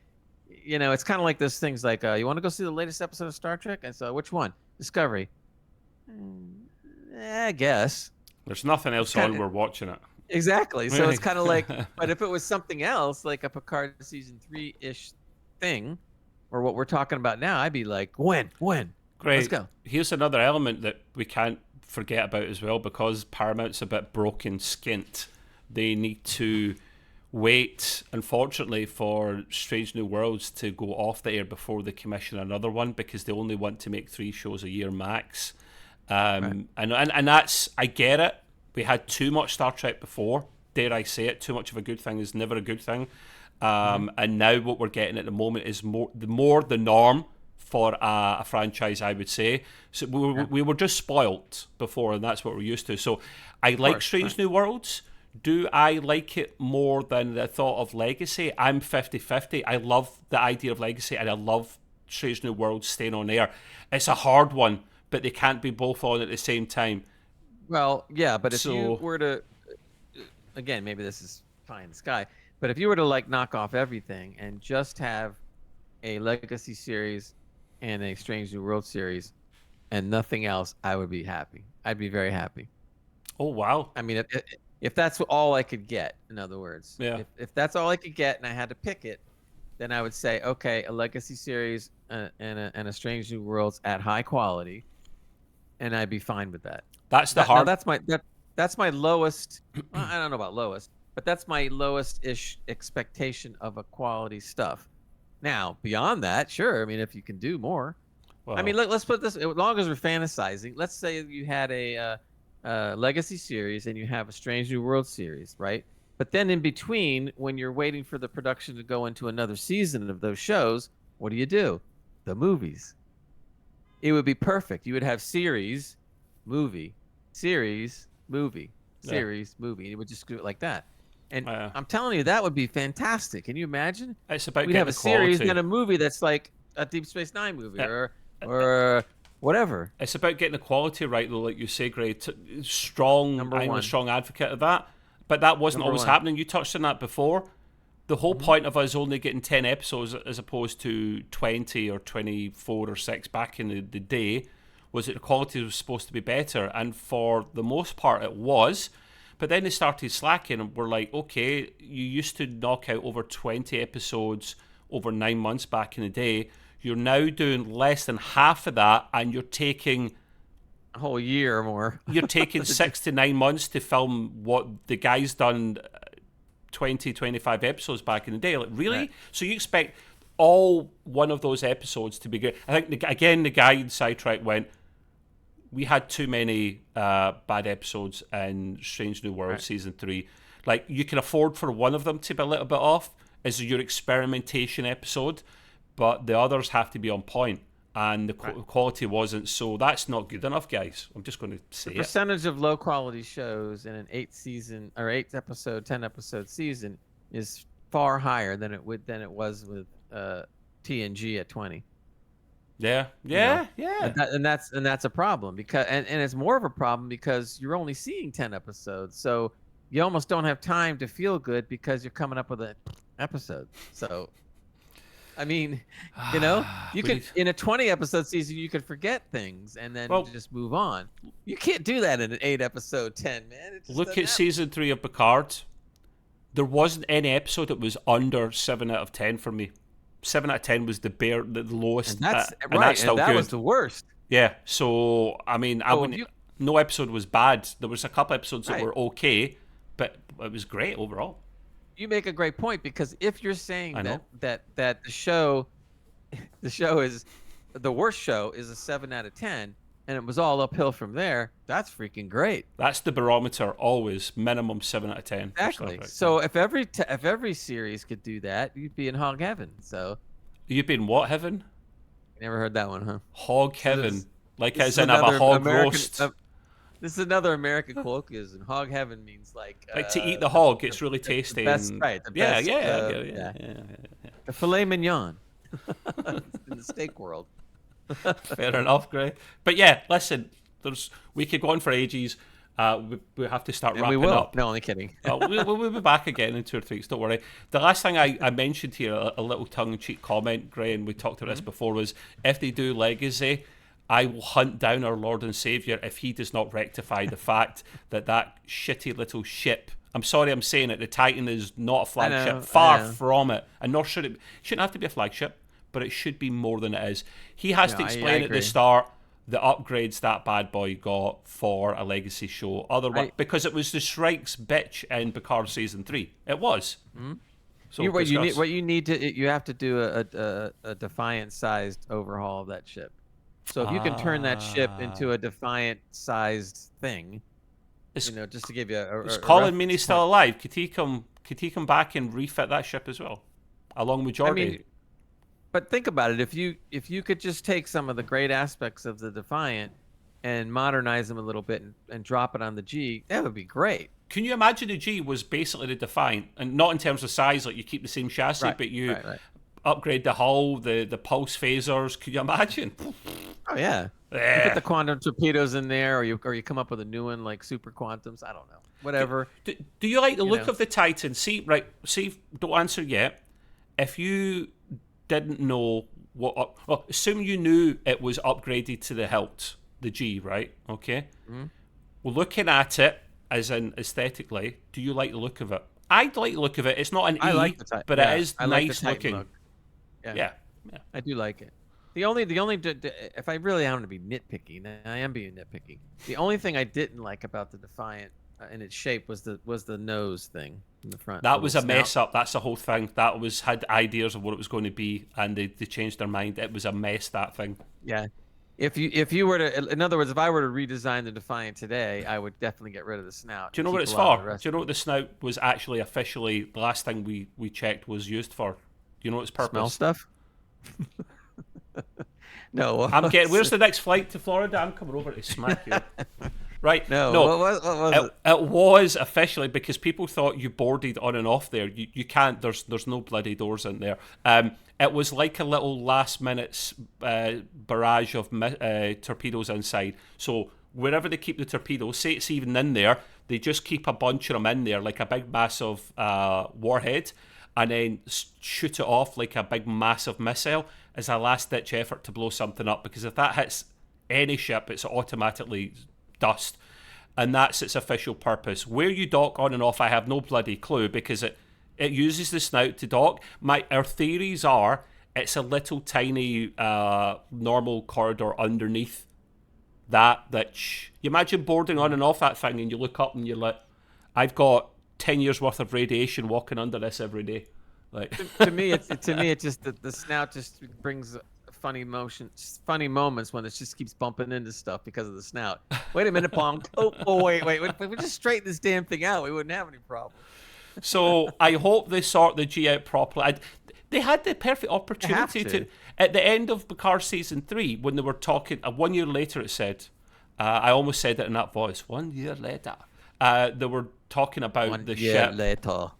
it's kind of like those things like, you want to go see the latest episode of Star Trek? And so, which one? Discovery. I guess. There's nothing else on. We're watching it. Exactly. So it's kind of like, but if it was something else, like a Picard season 3-ish thing, or what we're talking about now, I'd be like, when? Great. Let's go. Here's another element that we can't forget about as well, because Paramount's a bit broken skint. They need to wait, unfortunately, for Strange New Worlds to go off the air before they commission another one, because they only want to make 3 shows a year max. Right. And that's, I get it. We had too much Star Trek before. Dare I say it? Too much of a good thing is never a good thing. And now what we're getting at the moment is more the norm for a franchise, I would say. So we were just spoilt before, and that's what we're used to. So I like Strange New Worlds. Do I like it more than the thought of Legacy? I'm 50-50. I love the idea of Legacy, and I love Strange New Worlds staying on air. It's a hard one, but they can't be both on at the same time. Well, yeah, but if you were to, again, maybe this is pie in the sky, but if you were to knock off everything and just have a Legacy series and a Strange New World series and nothing else, I would be happy. I'd be very happy. Oh, wow. I mean, if that's all I could get, in other words. Yeah. If that's all I could get and I had to pick it, then I would say, okay, a Legacy series and a Strange New Worlds at high quality, and I'd be fine with that. That's hard. That's my lowest. I don't know about lowest, but that's my lowest-ish expectation of a quality stuff. Now, beyond that, sure. I mean, if you can do more. Well, I mean, let's put this. As long as we're fantasizing, let's say you had a Legacy series and you have a Strange New World series, right? But then in between, when you're waiting for the production to go into another season of those shows, what do? The movies. It would be perfect. You would have series, movie, series, movie, series, movie. It would just do it like that. And I'm telling you, that would be fantastic. Can you imagine? It's about we'd have a series and a movie that's like a Deep Space Nine movie or whatever. It's about getting the quality right, though, like you say, Gray. Strong. I'm a strong advocate of that. But that wasn't always happening. You touched on that before. The whole point of us only getting 10 episodes as opposed to 20 or 24 or 6 back in the day was that the quality was supposed to be better. And for the most part, it was. But then they started slacking and were like, okay, you used to knock out over 20 episodes over 9 months back in the day. You're now doing less than half of that, and you're taking a whole year or more. You're taking 6 to 9 months to film what the guy's done 20, 25 episodes back in the day. Like, really? Right. So you expect all one of those episodes to be good? I think, the guy in Sidetrack went, we had too many bad episodes in Strange New World Season 3. Like, you can afford for one of them to be a little bit off as your experimentation episode, but the others have to be on point. And the quality wasn't, so that's not good enough, guys. I'm just going to say the percentage of low quality shows in an 8 episode, 10 episode season is far higher than it was with TNG at 20. Yeah. And that's a problem because and it's more of a problem because you're only seeing 10 episodes, so you almost don't have time to feel good because you're coming up with an episode. So, I mean, you could in a 20 episode season you could forget things and then just move on. You can't do that in an 8 episode 10, man. Look at season 3 of Picard. There wasn't any episode that was under 7 out of 10 for me. 7 out of 10 was the lowest. And that's and that's still that good. was the worst. Yeah, so I mean, no episode was bad. There was a couple episodes that were okay, but it was great overall. You make a great point because if you're saying that the show is the worst show is a 7 out of 10, and it was all uphill from there, that's freaking great. That's the barometer always, minimum 7 out of 10. Exactly. So if every series could do that, you'd be in hog heaven. So you'd be in what heaven? Never heard that one, huh? Hog heaven, like as in have a hog roast. This is another American colloquialism. Hog heaven means like to eat the hog. It's really tasty. The best. Yeah. The filet mignon in the steak world. Fair enough, Gray. But yeah, listen, we could go on for ages. We have to start wrapping up. No, only kidding. We'll be back again in 2 or 3 weeks, don't worry. The last thing I mentioned here, a little tongue-in-cheek comment, Gray, and we talked about this before, was if they do Legacy, I will hunt down our Lord and Saviour if he does not rectify the fact that shitty little ship, I'm sorry I'm saying it, the Titan is not a flagship. Far from it. And nor should it. Shouldn't have to be a flagship, but it should be more than it is. He has to explain at the start the upgrades that bad boy got for a Legacy show. Otherwise, because it was the Shrike's bitch in Picard season 3. It was. Mm-hmm. So you have to do a Defiant-sized overhaul of that ship. So if you can turn that ship into a Defiant-sized thing, just to give you is Colin Meaney still alive? Could he come back and refit that ship as well, along with Geordi? I mean, but think about it. If you could just take some of the great aspects of the Defiant and modernize them a little bit and drop it on the G, that would be great. Can you imagine the G was basically the Defiant, and not in terms of size, like you keep the same chassis, but you upgrade the hull, the pulse phasers. Could you imagine? Oh yeah. You put the quantum torpedoes in there, or you come up with a new one like super quantums. I don't know. Whatever. Do you like the look of the Titan? See, don't answer yet. If you didn't know assume you knew it was upgraded to the hilt, the G, right? Okay. Mm-hmm. Well, looking at it as in aesthetically, do you like the look of it? I like the look of it. It's not an E, but it is nice looking. Look. Yeah, I do like it. The only if I really want to be nitpicky, and I am being nitpicky. The only thing I didn't like about the Defiant in its shape was the nose thing in the front. That was a mess up. That's the whole thing. That had ideas of what it was going to be, and they changed their mind. It was a mess, that thing. Yeah. If you were to, in other words, if I were to redesign the Defiant today, I would definitely get rid of the snout. Do you know what it's for? Do you know what the snout was actually officially, the last thing we checked, was used for? Do you know its purpose? Smell stuff? No. Where's the next flight to Florida? I'm coming over to smack you. Right? No. What was it? It was officially because people thought you boarded on and off there. You can't. There's no bloody doors in there. It was like a little last minute barrage of torpedoes inside. So wherever they keep the torpedoes, say it's even in there, they just keep a bunch of them in there, like a big massive warhead, and then shoot it off like a big massive missile as a last ditch effort to blow something up. Because if that hits any ship, it's automatically dust, and that's its official purpose. Where you dock on and off, I have no bloody clue, because it uses the snout to dock. Our theories are it's a little tiny normal corridor underneath that you imagine boarding on and off that thing, and you look up and you're like, I've got 10 years worth of radiation walking under this every day. Like to me it's just the snout just brings funny moments when it just keeps bumping into stuff because of the snout. Wait a minute, Pong. Oh, wait. If we just straighten this damn thing out, we wouldn't have any problem. So I hope they sort the G out properly. They had the perfect opportunity to. At the end of Picard season 3, when they were talking, 1 year later it said, I almost said it in that voice, 1 year later. They were talking about the ship. 1 year later.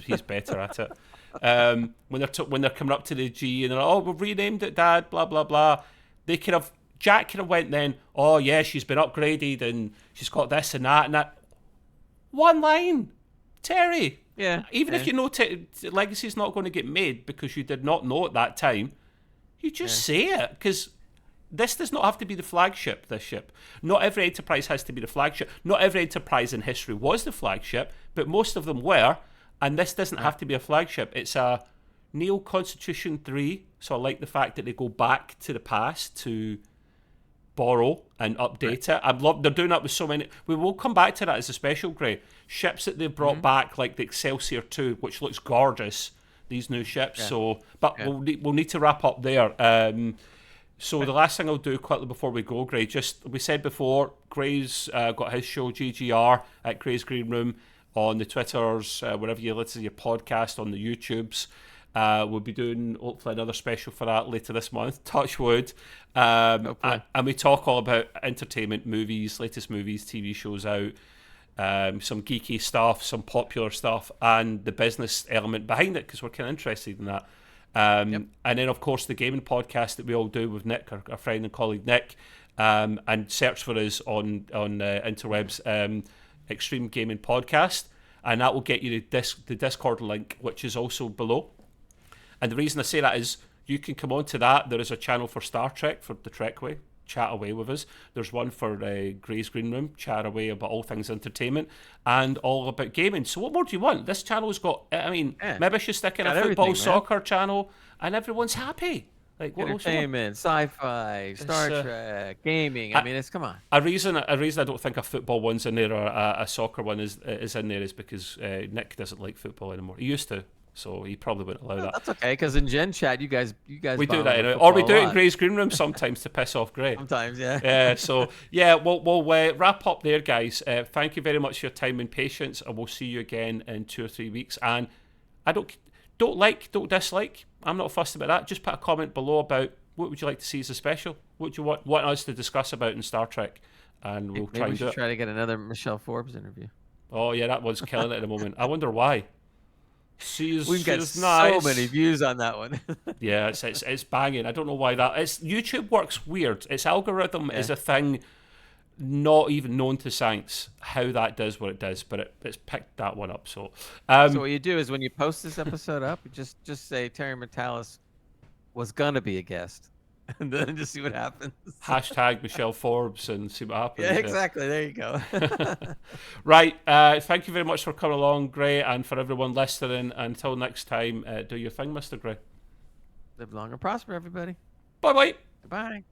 He's better at it. when they're coming up to the G and they're like, oh, we've renamed it, Dad, blah blah blah. Jack could have went then, oh yeah, she's been upgraded and she's got this and that and that. One line, Terry. Yeah. Even if you know Legacy's not going to get made because you did not know at that time, you just say it, because this does not have to be the flagship, this ship. Not every Enterprise has to be the flagship. Not every Enterprise in history was the flagship, but most of them were, and this doesn't have to be a flagship. It's a Neo Constitution 3, so I like the fact that they go back to the past to borrow and update it. They're doing that with so many. We will come back to that as a special, Gray. Ships that they've brought back, like the Excelsior 2, which looks gorgeous, these new ships. So, but we'll need to wrap up there. So the last thing I'll do quickly before we go, Gray, we said before, Gray's got his show GGR at Gray's Green Room on the Twitters, wherever you listen to your podcast, on the YouTubes. We'll be doing hopefully another special for that later this month, touch wood. And we talk all about entertainment, movies, latest movies, TV shows out, some geeky stuff, some popular stuff, and the business element behind it, because we're kind of interested in that. And then, of course, the gaming podcast that we all do with Nick, our friend and colleague Nick, and search for us on interwebs, Extreme Gaming Podcast, and that will get you the Discord link, which is also below. And the reason I say that is you can come on to that. There is a channel for Star Trek, for the Trekway, chat away with us. There's one for Gray's Green Room, chat away about all things entertainment and all about gaming. So what more do you want? This channel's got, maybe I should stick in a football, soccer channel, and everyone's happy. Like, what entertainment, sci-fi, Star Trek, gaming. Come on. A reason I don't think a football one's in there or a soccer one is in there is because Nick doesn't like football anymore. He used to. So he probably wouldn't allow that. That's okay, because in Gen Chat, you guys we do that anyway, or we do it in Gray's Green Room sometimes to piss off Gray. Sometimes, yeah. We'll wrap up there, guys. Thank you very much for your time and patience, and we'll see you again in 2 or 3 weeks. And I don't dislike. I'm not fussed about that. Just put a comment below about what would you like to see as a special. What do you want us to discuss about in Star Trek, and we'll try and do it. Try to get another Michelle Forbes interview. Oh yeah, that one's killing it at the moment. I wonder why. We've got so nice. many views on that one. Yeah, it's banging. I don't know why that. YouTube works weird. Its algorithm is a thing not even known to science how that does what it does, but it's picked that one up. So, so what you do is when you post this episode up, you just say Terry Metalis was gonna be a guest, and then just see what happens. Hashtag Michelle Forbes and see what happens. Yeah, exactly. There you go. Right. Thank you very much for coming along, Gray, and for everyone listening. Until next time, do your thing, Mr. Gray. Live long and prosper, everybody. Bye-bye. Goodbye.